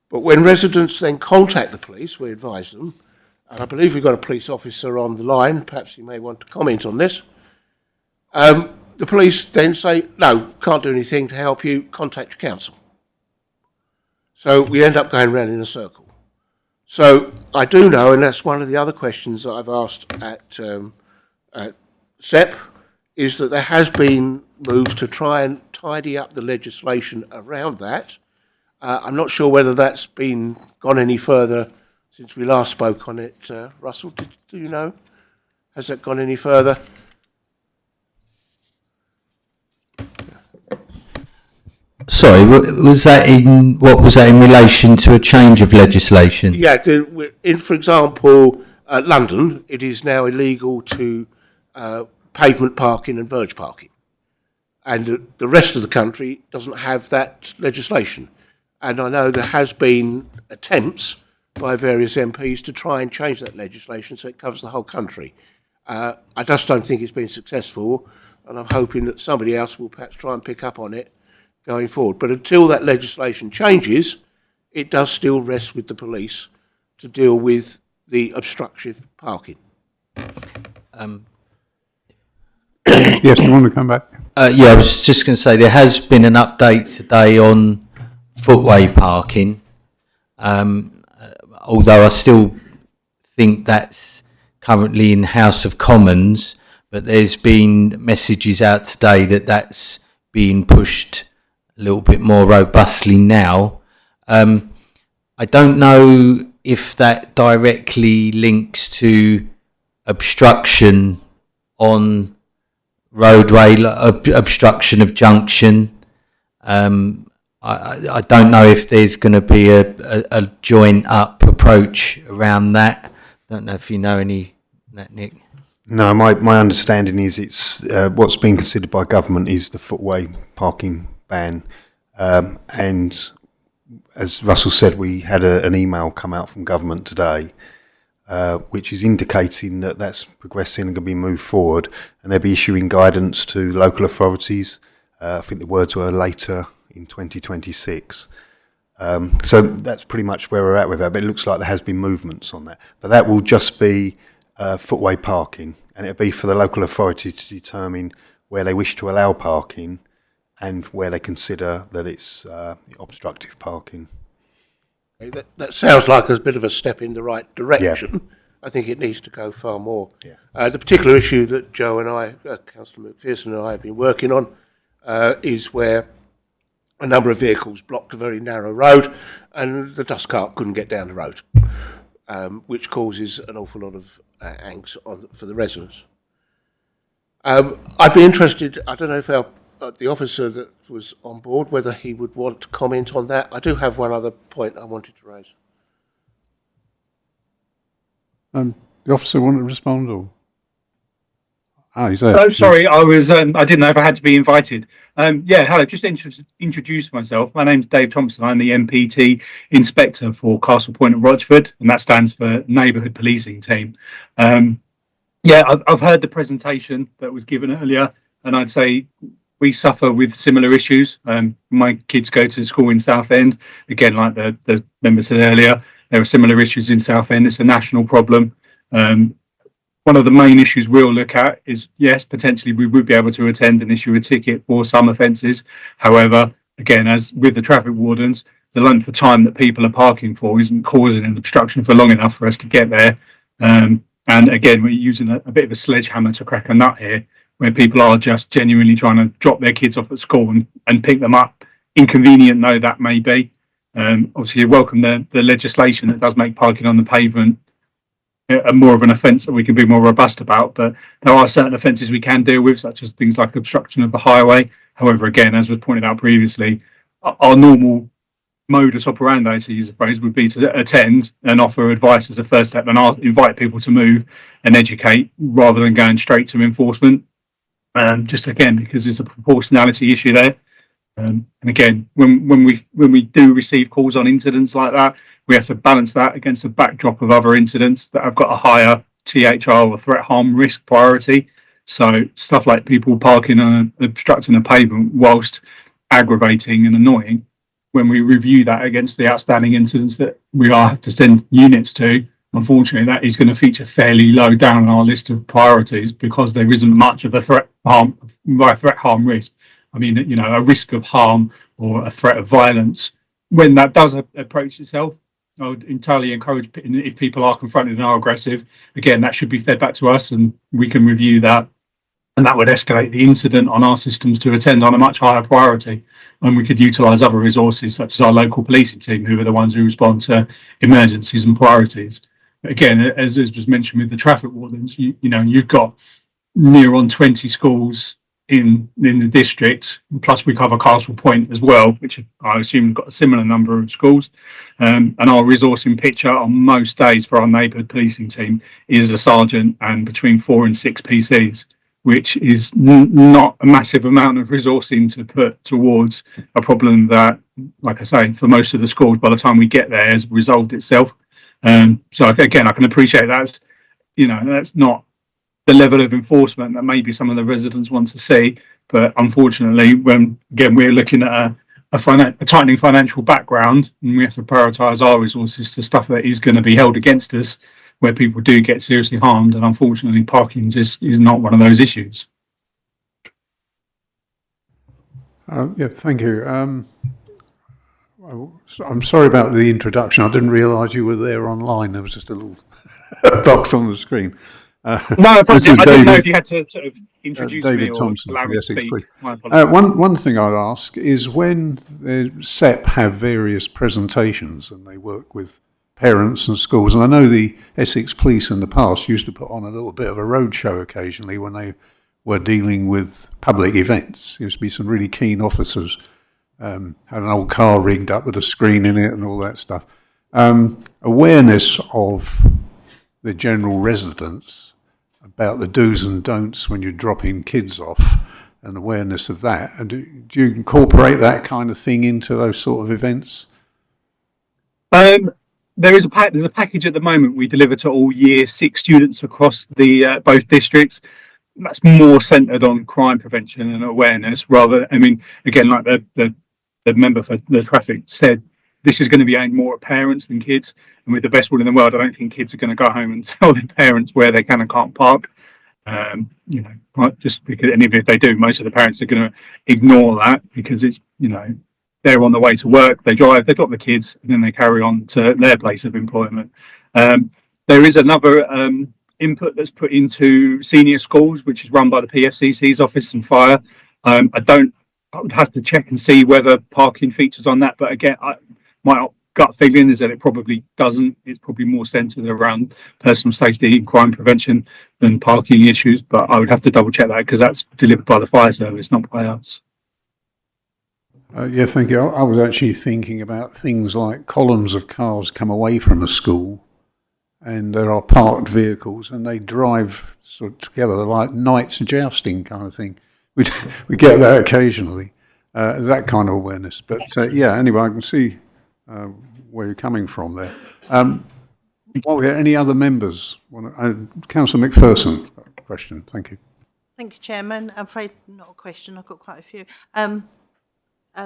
But when residents then contact the police, we advise them, and I believe we've got a police officer on the line, perhaps he may want to comment on this. The police then say, no, can't do anything to help you, contact your council. So we end up going round in a circle. So I do know, and that's one of the other questions that I've asked at SEP, is that there has been moves to try and tidy up the legislation around that. I'm not sure whether that's gone any further since we last spoke on it. Russell, do you know? Has that gone any further? Sorry, was that what was that in relation to a change of legislation? Yeah, for example, London, it is now illegal to pavement parking and verge parking. And the rest of the country doesn't have that legislation. And I know there has been attempts by various MPs to try and change that legislation so it covers the whole country. I just don't think it's been successful, and I'm hoping that somebody else will perhaps try and pick up on it going forward. But until that legislation changes, it does still rest with the police to deal with the obstructive parking. Yes, you want to come back? Yeah, I was just going to say there has been an update today on footway parking, although I still think that's currently in House of Commons, but there's been messages out today that that's being pushed a little bit more robustly now. I don't know if that directly links to obstruction on roadway, obstruction of junction. I don't know if there's going to be a joint up approach around that. Don't know if you know any that, Nick. No, my understanding is it's what's being considered by government is the footway parking ban, and as Russell said, we had an email come out from government today, which is indicating that that's progressing and going to be moved forward, and they'll be issuing guidance to local authorities. I think the words were later in 2026. So that's pretty much where we're at with that, but it looks like there has been movements on that. But that will just be footway parking, and it'll be for the local authority to determine where they wish to allow parking and where they consider that it's obstructive parking. That sounds like a bit of a step in the right direction. Yeah. I think it needs to go far more. Yeah. The particular issue that Joe and I, Councillor McPherson and I have been working on is where a number of vehicles blocked a very narrow road and the dust cart couldn't get down the road, which causes an awful lot of angst for the residents. I'd be interested, I don't know if the officer that was on board, whether he would want to comment on that. I do have one other point I wanted to raise. The officer want to respond, or? He's there. Oh, sorry, I was. I didn't know if I had to be invited. Hello. Just introduce myself. My name's Dave Thompson. I'm the MPT Inspector for Castle Point and Rochford, and that stands for Neighbourhood Policing Team. I've heard the presentation that was given earlier, and I'd say we suffer with similar issues. My kids go to school in Southend. Again, like the member said earlier, there are similar issues in Southend. It's a national problem. One of the main issues we'll look at is, yes, potentially we would be able to attend and issue a ticket for some offences. However, again, as with the traffic wardens, the length of time that people are parking for isn't causing an obstruction for long enough for us to get there. And again, we're using a bit of a sledgehammer to crack a nut here, where people are just genuinely trying to drop their kids off at school and pick them up. Inconvenient though that may be. Obviously, you welcome the legislation that does make parking on the pavement more of an offence that we can be more robust about, but there are certain offences we can deal with, such as things like obstruction of the highway. However, again, as was pointed out previously, our normal modus operandi, to use a phrase, would be to attend and offer advice as a first step and invite people to move and educate rather than going straight to enforcement. Just again, because there's a proportionality issue there. And again, when we do receive calls on incidents like that, we have to balance that against a backdrop of other incidents that have got a higher THR or threat harm risk priority. So stuff like people parking and obstructing a pavement whilst aggravating and annoying, when we review that against the outstanding incidents that we have to send units to, unfortunately, that is going to feature fairly low down on our list of priorities because there isn't much of a threat harm risk. I mean, a risk of harm or a threat of violence. When that does approach itself, I would entirely encourage, if people are confronted and are aggressive, again, that should be fed back to us and we can review that. And that would escalate the incident on our systems to attend on a much higher priority. And we could utilise other resources, such as our local policing team, who are the ones who respond to emergencies and priorities. But again, as was mentioned with the traffic wardens, you've got near on 20 schools in the district, plus we cover Castle Point as well, which I assume got a similar number of schools. And our resourcing picture on most days for our neighbourhood policing team is a sergeant and between 4 and 6 PCs, which is not a massive amount of resourcing to put towards a problem that, like I say, for most of the schools, by the time we get there, has resolved itself. So again, I can appreciate that. That's not the level of enforcement that maybe some of the residents want to see, but unfortunately, when again we're looking at a tightening financial background, and we have to prioritise our resources to stuff that is going to be held against us, where people do get seriously harmed, and unfortunately, parking just is not one of those issues. Thank you. I'm sorry about the introduction. I didn't realise you were there online. There was just a little box on the screen. No, I didn't know if you had to sort of introduce David me Thompson or allow me to Essex speak. One thing I'd ask is when the SEP have various presentations and they work with parents and schools, and I know the Essex Police in the past used to put on a little bit of a roadshow occasionally when they were dealing with public events. There used to be some really keen officers had an old car rigged up with a screen in it and all that stuff. Awareness of the general residents about the do's and don'ts when you're dropping kids off, and awareness of that. And do you incorporate that kind of thing into those sort of events? There's a package at the moment we deliver to all Year 6 students across the both districts. That's more centred on crime prevention and awareness, rather. I mean, again, like the member for the traffic said, this is going to be aimed more at parents than kids. And with the best will in the world, I don't think kids are going to go home and tell their parents where they can and can't park. You know, right, just because, and even if they do, most of the parents are going to ignore that because it's, you know, they're on the way to work, they drive, they drop the kids, and then they carry on to their place of employment. There is another input that's put into senior schools, which is run by the PFCC's Office and Fire. I would have to check and see whether parking features on that, but again, my gut feeling is that it probably doesn't. It's probably more centred around personal safety and crime prevention than parking issues, but I would have to double check that because that's delivered by the fire service, not by us. Yeah, thank you. I was actually thinking about things like columns of cars come away from a school and there are parked vehicles and they drive sort of together like knights jousting kind of thing. We get that occasionally, that kind of awareness. But yeah, anyway, I can see where you're coming from there. Any other members? Councillor Macpherson, question. Thank you. Thank you, Chairman. I'm afraid not a question. I've got quite a few.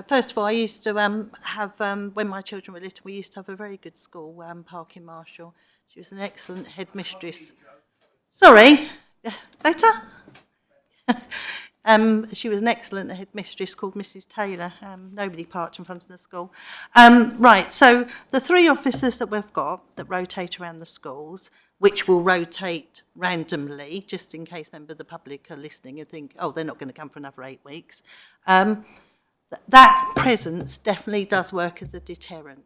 First of all, I used to have, when my children were little, we used to have a very good school, parking marshal. She was an excellent headmistress. Sorry, better? She was an excellent headmistress called Mrs. Taylor. Nobody parked in front of the school. Right, so the 3 officers that we've got that rotate around the schools, which will rotate randomly, just in case members of the public are listening and think, oh, they're not going to come for another 8 weeks. That presence definitely does work as a deterrent.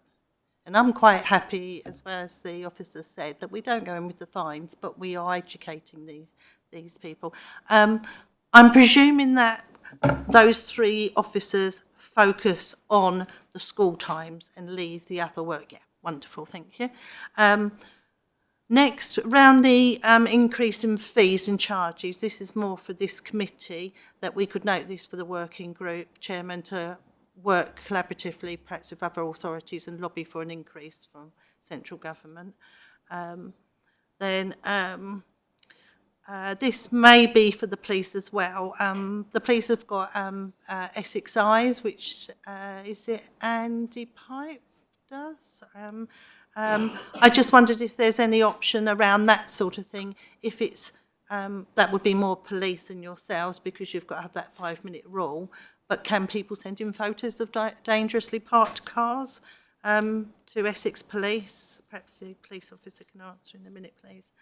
And I'm quite happy, as well as the officers said, that we don't go in with the fines, but we are educating these people. I'm presuming that those 3 officers focus on the school times and leave the other work. Yeah, wonderful, thank you. Next, around the increase in fees and charges, this is more for this committee, that we could note this for the working group, Chairman, to work collaboratively, perhaps with other authorities, and lobby for an increase from central government. This may be for the police as well. The police have got Essex Eyes, which is it Andy Pipe does? I just wondered if there's any option around that sort of thing, if it's that would be more police than yourselves because you've got to have that 5-minute rule, but can people send in photos of dangerously parked cars to Essex Police? Perhaps the police officer can answer in a minute, please.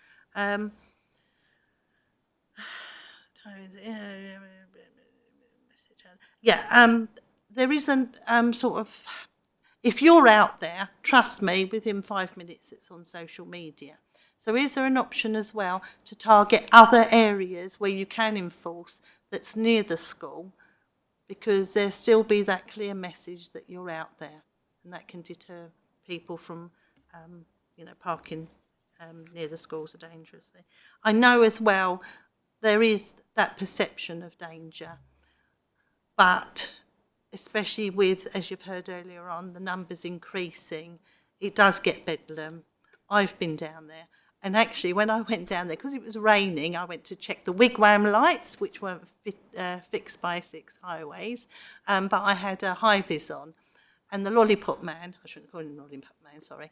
There isn't sort of, if you're out there, trust me, within 5 minutes it's on social media. So is there an option as well to target other areas where you can enforce that's near the school, because there still be that clear message that you're out there, and that can deter people from, parking near the schools dangerously. I know as well there is that perception of danger, but especially with, as you've heard earlier on, the numbers increasing, it does get bedlam. I've been down there. And actually, when I went down there, because it was raining, I went to check the wigwam lights, which weren't fixed by Essex Highways, but I had a high-vis on. And the lollipop man, I shouldn't call him lollipop man, sorry,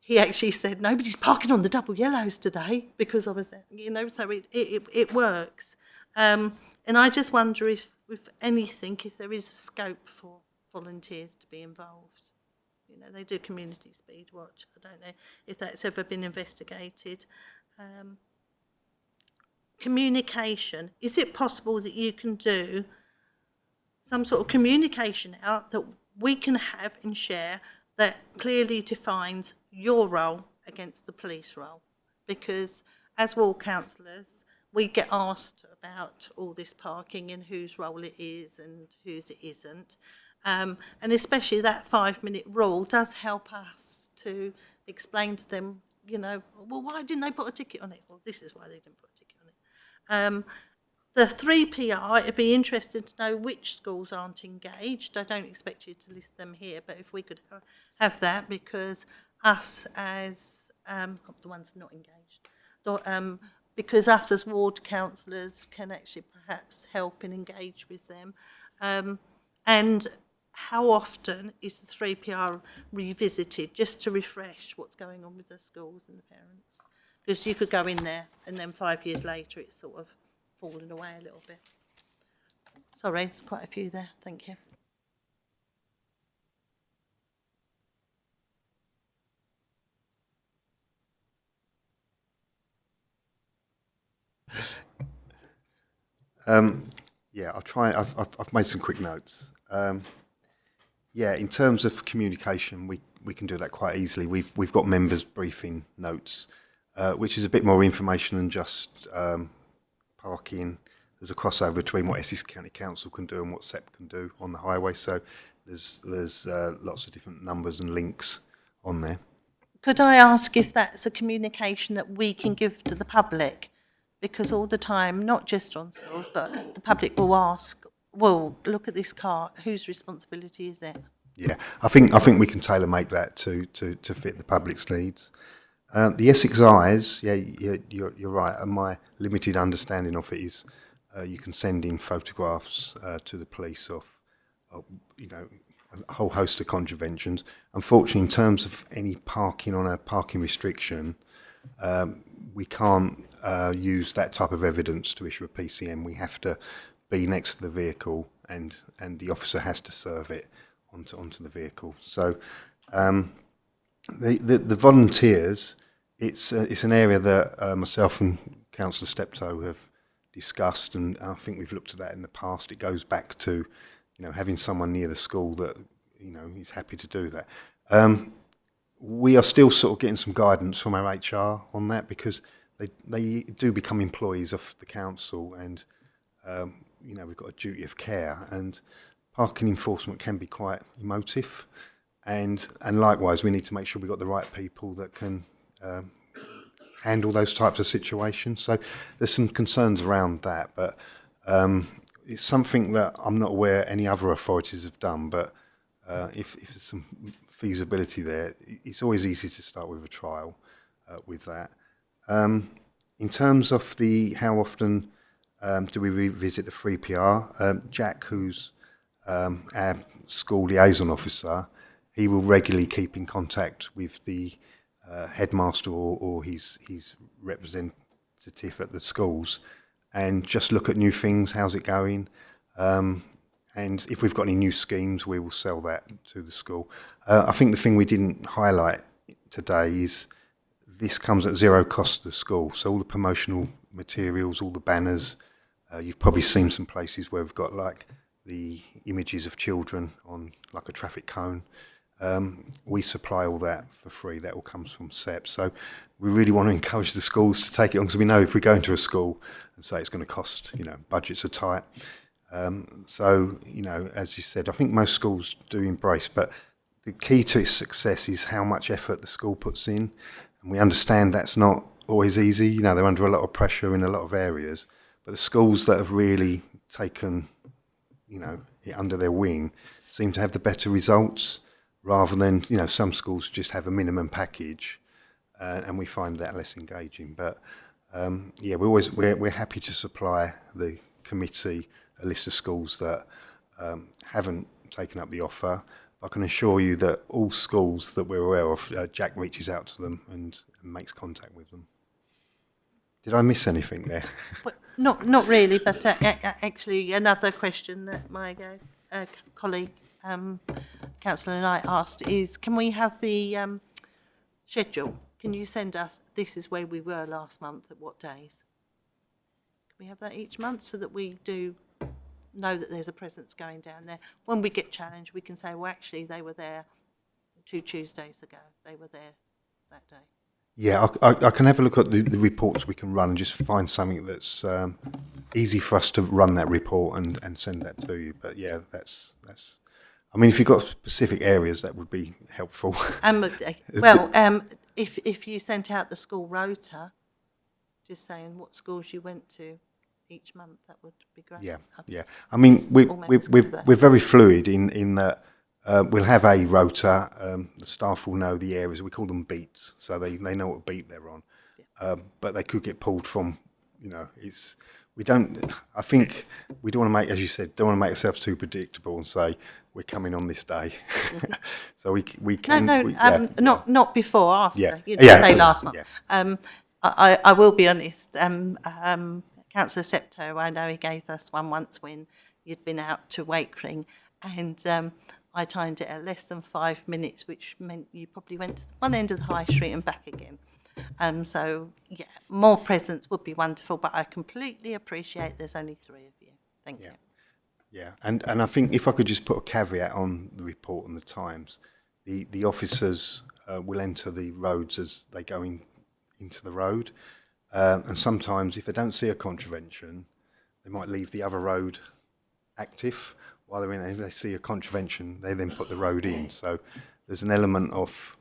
he actually said, nobody's parking on the double yellows today, because I was, so it works. And I just wonder if anything, if there is a scope for volunteers to be involved. They do community speed watch. I don't know if that's ever been investigated. Communication. Is it possible that you can do some sort of communication out that we can have and share that clearly defines your role against the police role? Because as ward councillors, we get asked about all this parking and whose role it is and whose it isn't. And especially that 5-minute rule does help us to explain to them, you know, well, why didn't they put a ticket on it? Well, this is why they didn't put a ticket on it. The 3PR, it'd be interesting to know which schools aren't engaged. I don't expect you to list them here, but if we could have that, because us as, the ones not engaged, because us as ward councillors can actually perhaps help and engage with them. And how often is the 3PR revisited, just to refresh what's going on with the schools and the parents? Because you could go in there and then 5 years later it's sort of fallen away a little bit. Sorry, there's quite a few there. Thank you. Yeah, I'll try. I've made some quick notes. Yeah, in terms of communication, we can do that quite easily. We've got members' briefing notes, which is a bit more information than just parking. There's a crossover between what Essex County Council can do and what SEP can do on the highway. So there's lots of different numbers and links on there. Could I ask if that's a communication that we can give to the public? Because all the time, not just on schools, but the public will ask, well, look at this car, whose responsibility is it? Yeah, I think we can tailor make that to fit the public's needs. The Essex Eyes, yeah, you're right. And my limited understanding of it is you can send in photographs to the police of, you know, a whole host of contraventions. Unfortunately, in terms of any parking on a parking restriction, we can't use that type of evidence to issue a PCM. We have to be next to the vehicle, and the officer has to serve it onto the vehicle. So the volunteers, it's an area that myself and Councillor Steptoe have discussed, and I think we've looked at that in the past. It goes back to, you know, having someone near the school that, you know, is happy to do that. We are still sort of getting some guidance from our HR on that, because they do become employees of the council, and you know, we've got a duty of care, and parking enforcement can be quite emotive, and likewise we need to make sure we've got the right people that can handle those types of situations. So there's some concerns around that, but it's something that I'm not aware any other authorities have done, but if there's some feasibility there, it's always easy to start with a trial with that. In terms of how often do we revisit the 3PR, Jack, who's our school liaison officer, he will regularly keep in contact with the headmaster or his representative at the schools, and just look at new things. How's it going? And if we've got any new schemes, we will sell that to the school. I think the thing we didn't highlight today is this comes at zero cost to the school. So all the promotional materials, all the banners, you've probably seen some places where we've got like the images of children on like a traffic cone. We supply all that for free. That all comes from SEP. So we really want to encourage the schools to take it on, because we know if we go into a school and say it's going to cost, you know, budgets are tight. So, you know, as you said, I think most schools do embrace, but the key to its success is how much effort the school puts in. And we understand that's not always easy. You know, they're under a lot of pressure in a lot of areas. But the schools that have really taken, you know, it under their wing seem to have the better results, rather than, you know, some schools just have a minimum package, and we find that less engaging. But yeah, we're happy to supply the committee a list of schools that haven't taken up the offer. I can assure you that all schools that we're aware of, Jack reaches out to them and makes contact with them. Did I miss anything there? Well, not really, but actually another question that my colleague, Councillor and I asked is, can we have the schedule? Can you send us, this is where we were last month, at what days? Can we have that each month so that we do know that there's a presence going down there? When we get challenged, we can say, well, actually, they were there 2 Tuesdays ago. They were there that day. Yeah, I can have a look at the reports we can run and just find something that's easy for us to run that report and send that to you. But yeah, that's. I mean, if you've got specific areas, that would be helpful. If you sent out the school rota, just saying what schools you went to each month, that would be great. Yeah. I mean, Just we're almost do that. very fluid in that we'll have a rota. The staff will know the areas. We call them beats, so they know what beat they're on. But they could get pulled from, we don't. I think we don't want to make, as you said, don't want to make ourselves too predictable and say we're coming on this day. So we can. Not before, after. Yeah. You Yeah, say last month. yeah. I will be honest. Councillor Septo, I know he gave us one once when you'd been out to Wakering, and I timed it at less than 5 minutes, which meant you probably went to one end of the high street and back again. So, yeah, more presence would be wonderful, but I completely appreciate there's only 3 of you. Thank you. Yeah, and I think if I could just put a caveat on the report and the times, the officers will enter the roads as they go into the road, and sometimes if they don't see a contravention, they might leave the other road active while they're in it. If they see a contravention, they then put the road in. So there's an element of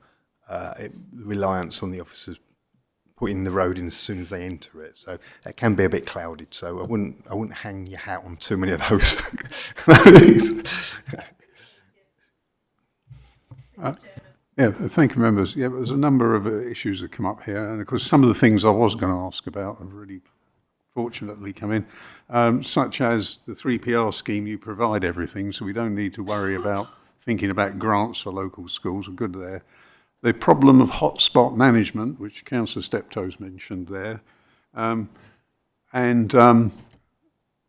reliance on the officers putting the road in as soon as they enter it. So it can be a bit clouded. So I wouldn't hang your hat on too many of those. Thank you, members. Yeah, there's a number of issues that come up here, and of course some of the things I was going to ask about have really fortunately come in, such as the 3PR scheme. You provide everything, so we don't need to worry about thinking about grants for local schools. We're good there. The problem of hotspot management, which Councillor Steptoe's mentioned there, and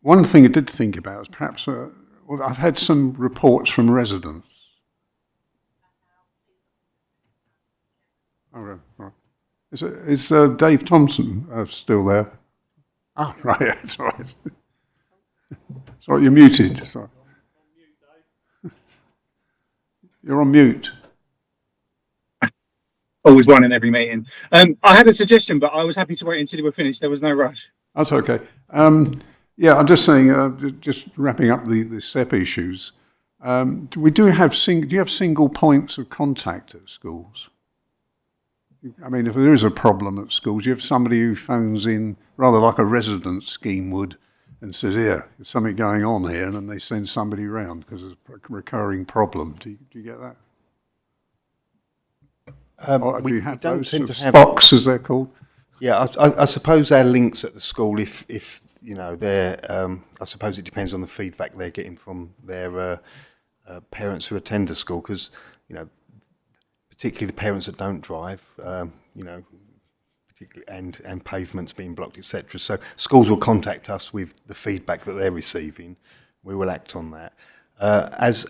one thing I did think about is perhaps I've had some reports from residents. Oh, right. Is Dave Thompson still there? Ah, right, that's right. Sorry, you're muted. Sorry. You're on mute. Always one in every meeting. I had a suggestion, but I was happy to wait until you were finished. There was no rush. That's okay. Yeah, I'm just saying, just wrapping up the SEP issues. Do you have single points of contact at schools? I mean, if there is a problem at schools, you have somebody who phones in, rather like a resident scheme would, and says, "Here, there's something going on here," and then they send somebody round because there's a recurring problem. Do you get that? Do you have don't those tend sort to of have Spocs, as they're called? Yeah, I suppose our links at the school, if they're, I suppose it depends on the feedback they're getting from their parents who attend the school, because particularly the parents that don't drive, particularly and pavements being blocked, etc. So schools will contact us with the feedback that they're receiving. We will act on that. As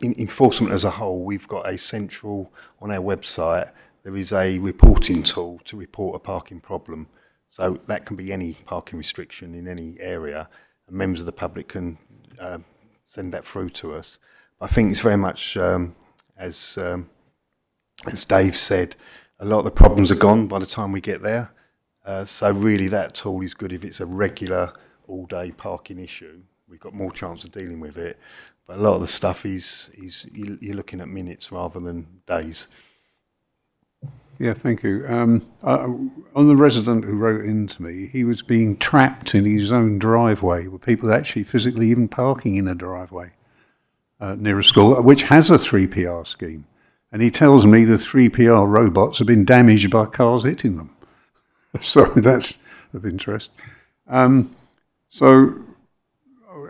enforcement as a whole, we've got a central, on our website, there is a reporting tool to report a parking problem. So that can be any parking restriction in any area, and members of the public can send that through to us. I think it's very much, as Dave said, a lot of the problems are gone by the time we get there. So really that tool is good if it's a regular all-day parking issue. We've got more chance of dealing with it. But a lot of the stuff is you're looking at minutes rather than days. Yeah, thank you. On the resident who wrote into me, he was being trapped in his own driveway, with people actually physically even parking in a driveway near a school, which has a 3PR scheme. And he tells me the 3PR robots have been damaged by cars hitting them. So that's of interest. So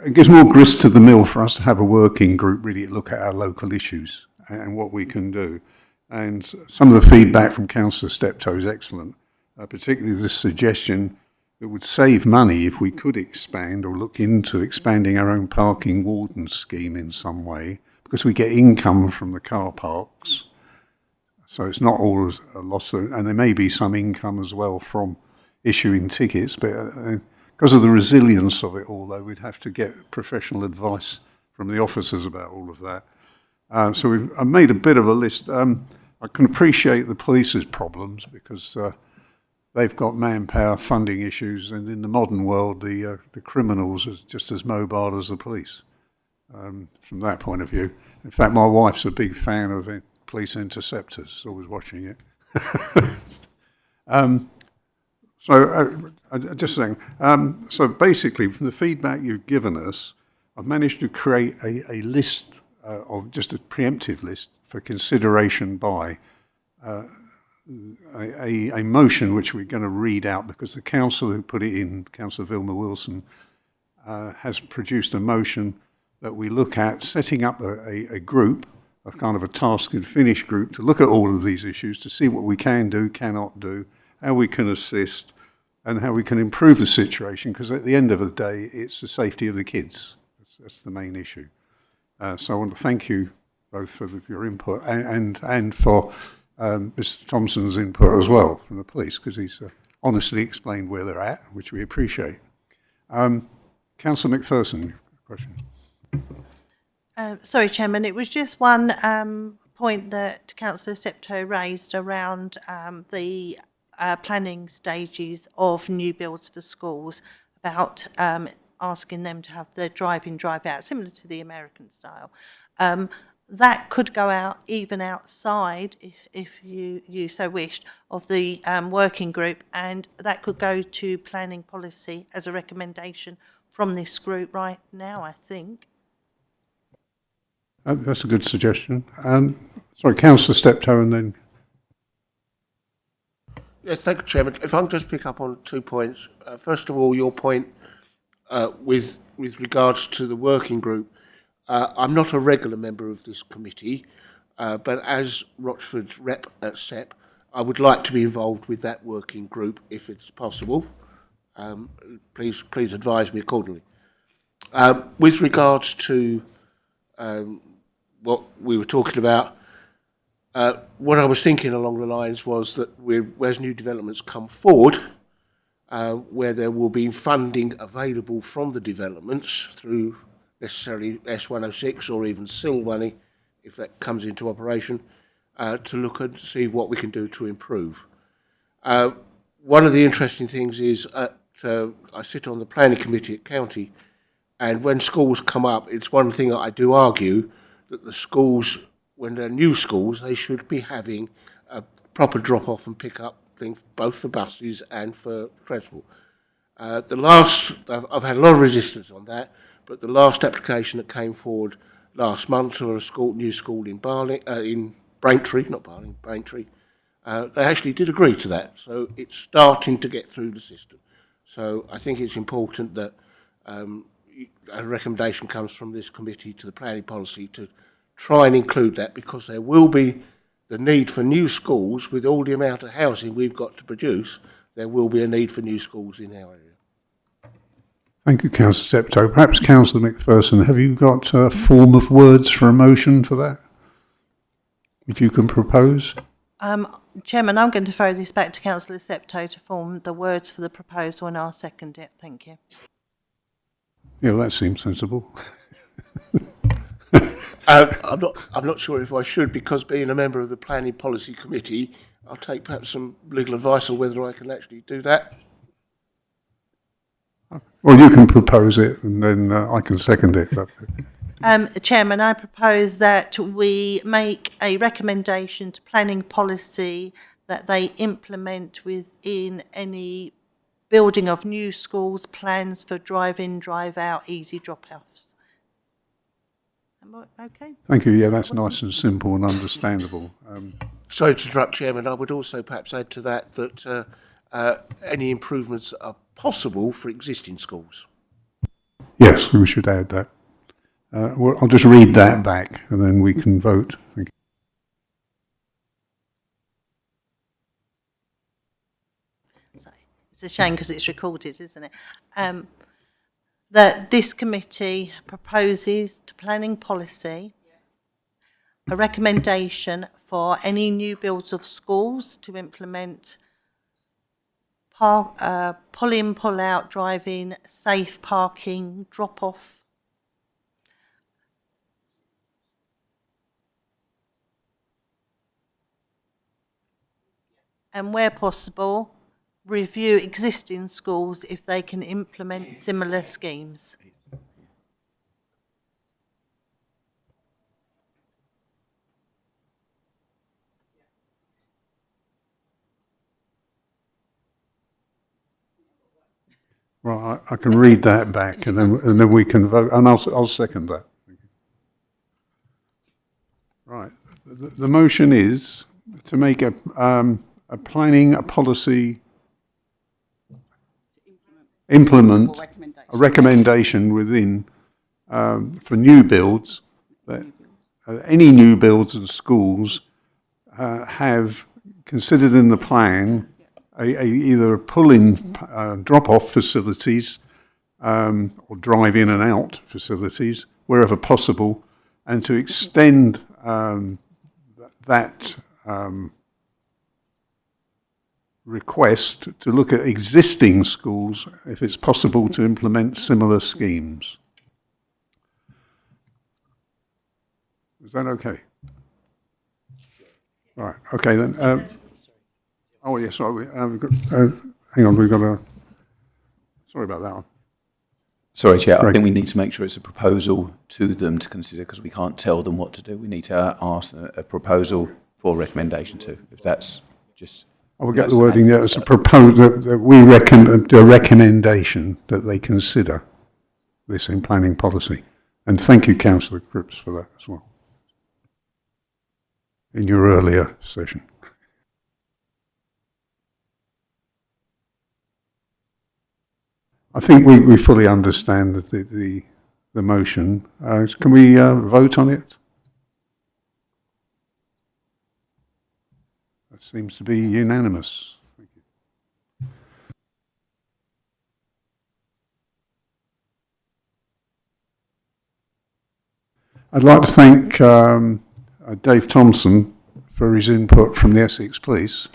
it gives more grist to the mill for us to have a working group really look at our local issues and what we can do. And some of the feedback from Councillor Steptoe is excellent, particularly this suggestion that would save money if we could expand or look into expanding our own parking warden scheme in some way, because we get income from the car parks. So it's not all a loss, and there may be some income as well from issuing tickets, but because of the resilience of it all, though, we'd have to get professional advice from the officers about all of that. So I've made a bit of a list. I I can appreciate the police's problems because they've got manpower, funding issues, and in the modern world, the criminals are just as mobile as the police. From that point of view, in fact, my wife's a big fan of police interceptors. Always watching it. Just saying. So basically, from the feedback you've given us, I've managed to create a list of just a preemptive list for consideration by a motion which we're going to read out because the council who put it in, Councillor Vilma Wilson, has produced a motion that we look at setting up a group, a kind of a task and finish group to look at all of these issues, to see what we can do, cannot do, how we can assist, and how we can improve the situation, because at the end of the day, it's the safety of the kids. That's the main issue. So I want to thank you both for your input and for Mr. Thompson's input as well from the police, because he's honestly explained where they're at, which we appreciate. Councillor McPherson, question. Sorry, Chairman, it was just one point that Councillor Steptoe raised around the planning stages of new builds for schools, about asking them to have the drive-in, drive-out, similar to the American style. That could go out even outside, if you so wished, of the working group, and that could go to planning policy as a recommendation from this group right now, I think. That's a good suggestion. Sorry, Councillor Steptoe and then... Yes, thank you, Chairman. If I can just pick up on 2 points. First of all, your point with regards to the working group. I'm not a regular member of this committee, but as Rochford's rep at SEP, I would like to be involved with that working group if it's possible. Please advise me accordingly. With regards to what we were talking about, what I was thinking along the lines was that as new developments come forward, where there will be funding available from the developments through necessarily S106 or even SIL money, if that comes into operation, to look and see what we can do to improve. One of the interesting things is I sit on the planning committee at county, and when schools come up, it's one thing that I do argue that the schools, when they're new schools, they should be having a proper drop-off and pick-up thing, both for buses and for transport. I've had a lot of resistance on that, but the last application that came forward last month for a new school in Braintree, they actually did agree to that. So it's starting to get through the system. So I think it's important that a recommendation comes from this committee to the planning policy to try and include that, because there will be the need for new schools. With all the amount of housing we've got to produce, there will be a need for new schools in our area. Thank you, Councillor Steptoe. Perhaps Councillor McPherson, have you got a form of words for a motion for that, which you can propose? Chairman, I'm going to throw this back to Councillor Steptoe to form the words for the proposal, and I'll second it. Thank you. Yeah, well, that seems sensible. I'm not sure if I should, because being a member of the planning policy committee, I'll take perhaps some legal advice on whether I can actually do that. Well, you can propose it, and then I can second it. Chairman, I propose that we make a recommendation to planning policy that they implement within any building of new schools plans for drive-in, drive-out, easy drop-offs. Okay. Thank you. Yeah, that's nice and simple and understandable. Sorry to interrupt, Chairman. I would also perhaps add to that that any improvements are possible for existing schools. Yes, we should add that. Well, I'll just read that back and then we can vote. Thank you. Sorry. It's a shame because it's recorded, isn't it? That this committee proposes to planning policy a recommendation for any new builds of schools to implement pull-in, pull-out, drive-in, safe parking, drop-off. and where possible, review existing schools if they can implement similar schemes. Right, I can read that back, and then we can vote, and I'll second that. Right, the motion is to make a policy, implement a recommendation within for new builds that any new builds of schools have considered in the plan either a pull-in drop-off facilities or drive-in and out facilities wherever possible, and to extend that request to look at existing schools if it's possible to implement similar schemes. Is that okay? Right, okay then. Oh yes, sorry, hang on, we've got a, sorry about that one. Sorry, Chair, Greg. I think we need to make sure it's a proposal to them to consider, because we can't tell them what to do. We need to ask a proposal for recommendation to, if that's just... I will get the wording there. It's a proposal that we recommend, a recommendation that they consider this in planning policy. And thank you, Councillor Cripps, for that as well, in your earlier session. I think we fully understand the motion. Can we vote on it? That seems to be unanimous. Thank you. I'd like to thank Dave Thompson for his input from the Essex Police.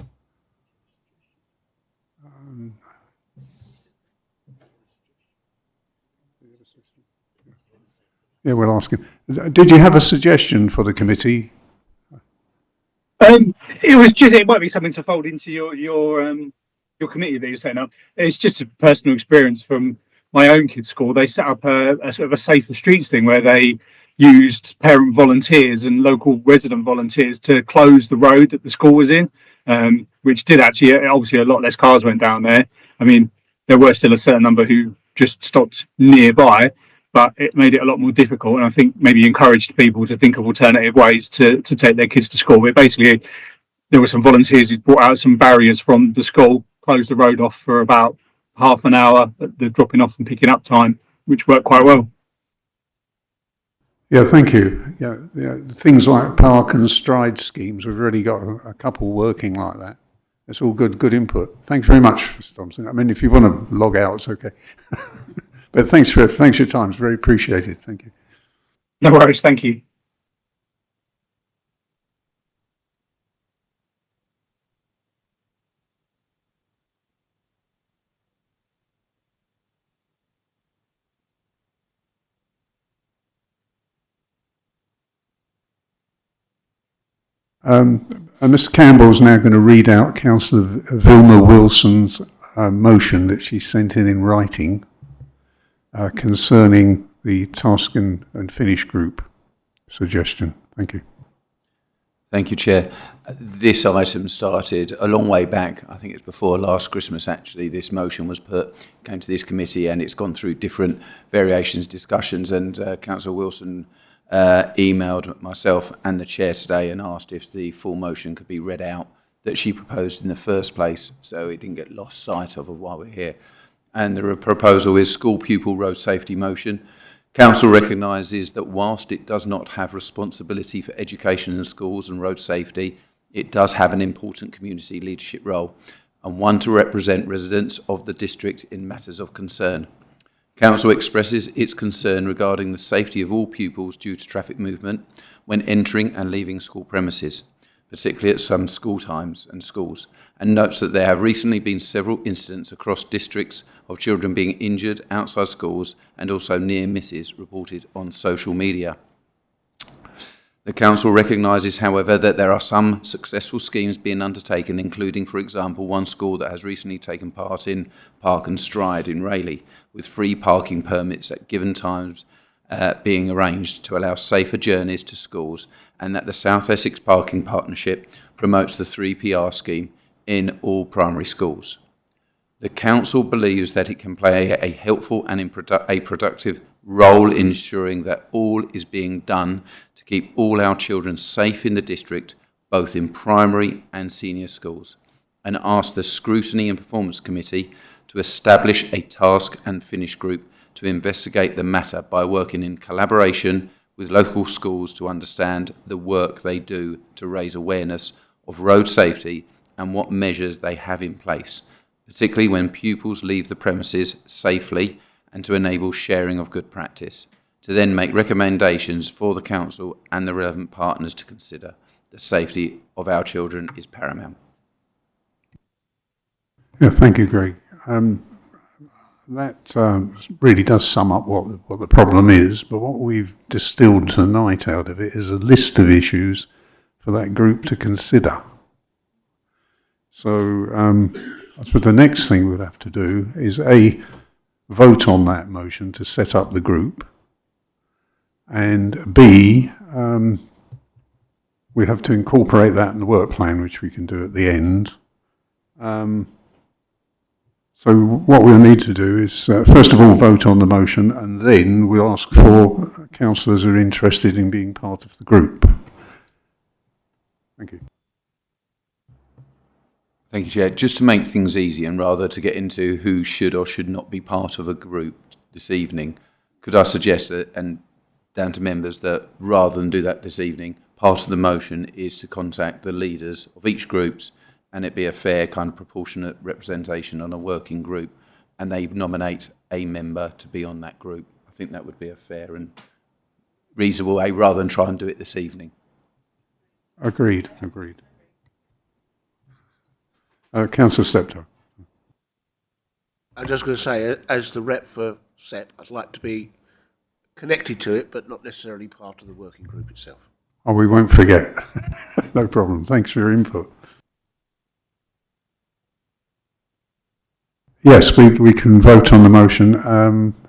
Yeah, we'll ask him. Did you have a suggestion for the committee? It was just, it might be something to fold into your committee that you're setting up. It's just a personal experience from my own kids' school. They set up a sort of a safer streets thing where they used parent volunteers and local resident volunteers to close the road that the school was in, which did actually, obviously a lot less cars went down there. I mean, there were still a certain number who just stopped nearby, but it made it a lot more difficult, and I think maybe encouraged people to think of alternative ways to take their kids to school. But basically, there were some volunteers who brought out some barriers from the school, closed the road off for about half an hour at the dropping off and picking up time, which worked quite well. Yeah, thank you. Yeah, things like park and stride schemes, we've already got a couple working like that. It's all good input. Thanks very much, Mr. Thompson. I mean, if you want to log out, it's okay. But thanks for your time. It's very appreciated. Thank you. No worries. Thank you. Mr. Campbell is now going to read out Councillor Vilma Wilson's motion that she sent in writing concerning the task and finish group suggestion. Thank you. Thank you, Chair. This item started a long way back. I think it's before last Christmas, actually. This motion was came to this committee, and it's gone through different variations, discussions, and Councillor Wilson emailed myself and the Chair today and asked if the full motion could be read out that she proposed in the first place, so it didn't get lost sight of while we're here. And the proposal is school pupil road safety motion. Council recognises that whilst it does not have responsibility for education in schools and road safety, it does have an important community leadership role, and one to represent residents of the district in matters of concern. Council expresses its concern regarding the safety of all pupils due to traffic movement when entering and leaving school premises, particularly at some school times and schools, and notes that there have recently been several incidents across districts of children being injured outside schools and also near misses reported on social media. The Council recognises, however, that there are some successful schemes being undertaken, including, for example, one school that has recently taken part in Park and Stride in Rayleigh, with free parking permits at given times being arranged to allow safer journeys to schools, and that the South Essex Parking Partnership promotes the 3PR scheme in all primary schools. The Council believes that it can play a helpful and a productive role in ensuring that all is being done to keep all our children safe in the district, both in primary and senior schools, and ask the Scrutiny and Performance Committee to establish a task and finish group to investigate the matter by working in collaboration with local schools to understand the work they do to raise awareness of road safety and what measures they have in place, particularly when pupils leave the premises safely, and to enable sharing of good practice, to then make recommendations for the Council and the relevant partners to consider. The safety of our children is paramount. Yeah, thank you, Greg. That really does sum up what the problem is, but what we've distilled tonight out of it is a list of issues for that group to consider. So I suppose the next thing we'll have to do is vote on that motion to set up the group, and B, we have to incorporate that in the work plan, which we can do at the end. So what we'll need to do is, first of all, vote on the motion, and then we'll ask for councillors who are interested in being part of the group. Thank you. Thank you, Chair. Just to make things easy and rather to get into who should or should not be part of a group this evening, could I suggest that, and down to members, that rather than do that this evening, part of the motion is to contact the leaders of each groups, and it be a fair kind of proportionate representation on a working group, and they nominate a member to be on that group. I think that would be a fair and reasonable way, rather than try and do it this evening. Agreed. Councillor Steptoe. I'm just going to say, as the rep for SEP, I'd like to be connected to it, but not necessarily part of the working group itself. Oh, we won't forget. No problem. Thanks for your input. Yes, we can vote on the motion.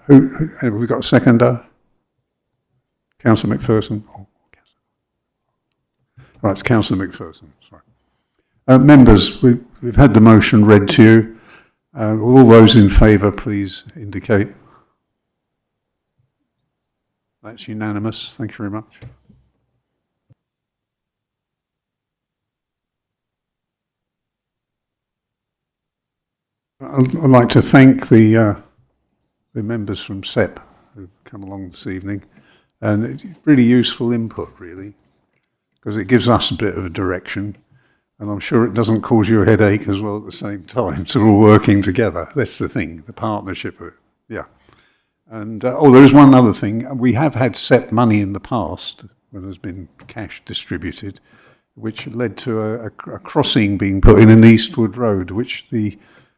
Who have we got a seconder? Councillor McPherson. Oh, right, it's Councillor McPherson. Sorry. Members, we've had the motion read to you. All those in favour, please indicate. That's unanimous. Thank you very much. I'd like to thank the members from SEP who've come along this evening, and it's really useful input, really, because it gives us a bit of a direction. And I'm sure it doesn't cause you a headache as well at the same time. So we're all working together. That's the thing, the partnership. Yeah. And, there is one other thing. We have had SEP money in the past when there's been cash distributed, which led to a crossing being put in Eastwood Road, which a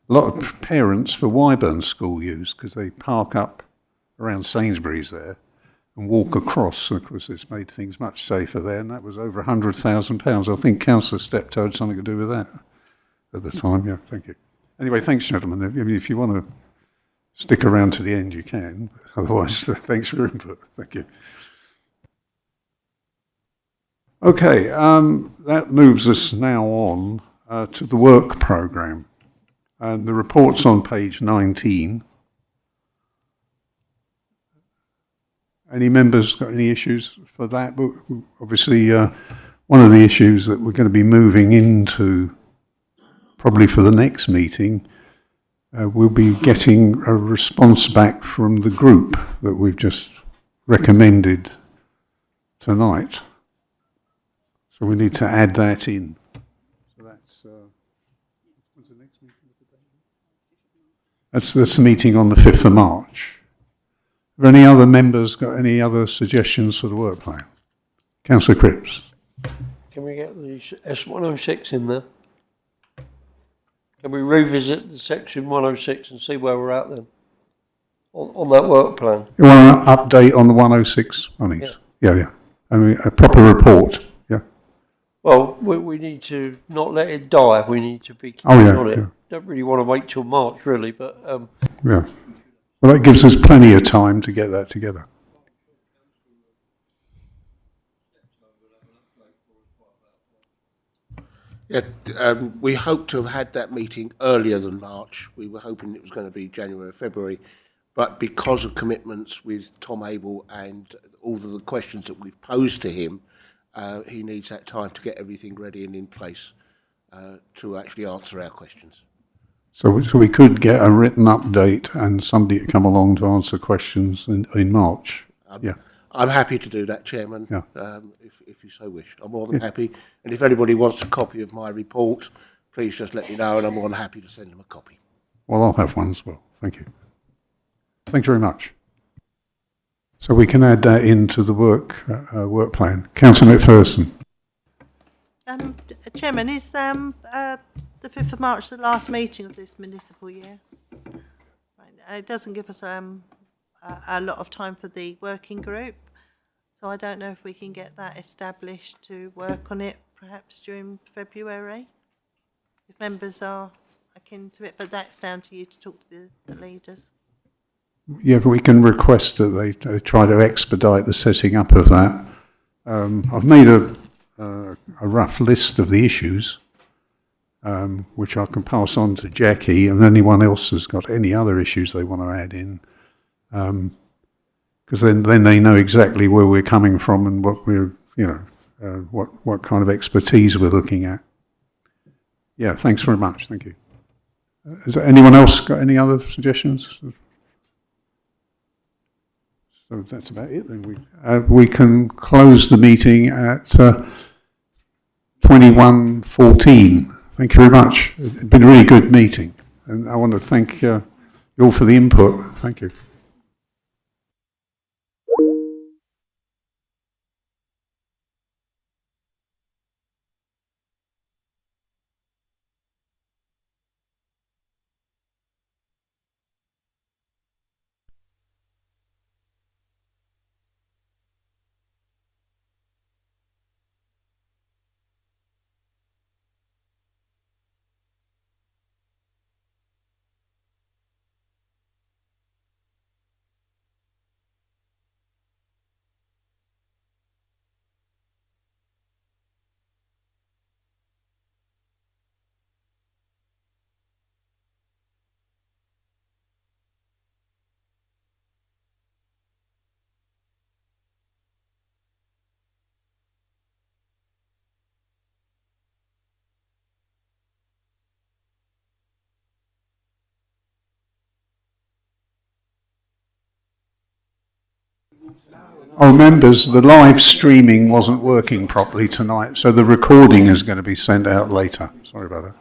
lot of parents for Wyburn School use, because they park up around Sainsbury's there and walk across. Of course, it's made things much safer there, and that was over £100,000. I think Councillor Steptoe had something to do with that at the time. Yeah, thank you. Anyway, thanks, gentlemen. I mean, if you want to stick around to the end, you can. Otherwise, thanks for your input. Thank you. Okay, that moves us now on to the work programme. And the report's on page 19. Any members got any issues for that? But obviously, one of the issues that we're going to be moving into, probably for the next meeting, we'll be getting a response back from the group that we've just recommended tonight. So we need to add that in. So that's when's the next meeting? That's the meeting on the 5th of March. Have any other members got any other suggestions for the work plan? Councillor Cripps. Can we get the S106 in there? Can we revisit the section 106 and see where we're at then? On that work plan? You want an update on the 106 monies? Yeah. Yeah. I mean, a proper report. Yeah. Well, we need to not let it die. We need to be keen on it. Yeah. Don't really want to wait till March, really, but Yeah. Well, that gives us plenty of time to get that together. Yeah, we hope to have had that meeting earlier than March. We were hoping it was going to be January or February, but because of commitments with Tom Abel and all of the questions that we've posed to him, he needs that time to get everything ready and in place to actually answer our questions. So we could get a written update and somebody to come along to answer questions in March. Yeah. I'm happy to do that, Chairman, Yeah. if you so wish. I'm more than happy. And if anybody wants a copy of my report, please just let me know, and I'm more than happy to send them a copy. Well, I'll have one as well. Thank you. Thank you very much. So we can add that into the work plan. Councillor McPherson. Chairman, is the 5th of March the last meeting of this municipal year? Right. It doesn't give us a lot of time for the working group, so I don't know if we can get that established to work on it perhaps during February, if members are akin to it, but that's down to you to talk to the leaders. Yeah, but we can request that they try to expedite the setting up of that. I've made a rough list of the issues, which I can pass on to Jackie, and anyone else has got any other issues they want to add in, because then they know exactly where we're coming from and what we're, what kind of expertise we're looking at. Yeah, thanks very much. Thank you. Has anyone else got any other suggestions? So that's about it then. We can close the meeting at 21:14. Thank you very much. It's been a really good meeting, and I want to thank you all for the input. Thank you. Oh, members, the live streaming wasn't working properly tonight, so the recording is going to be sent out later. Sorry about that.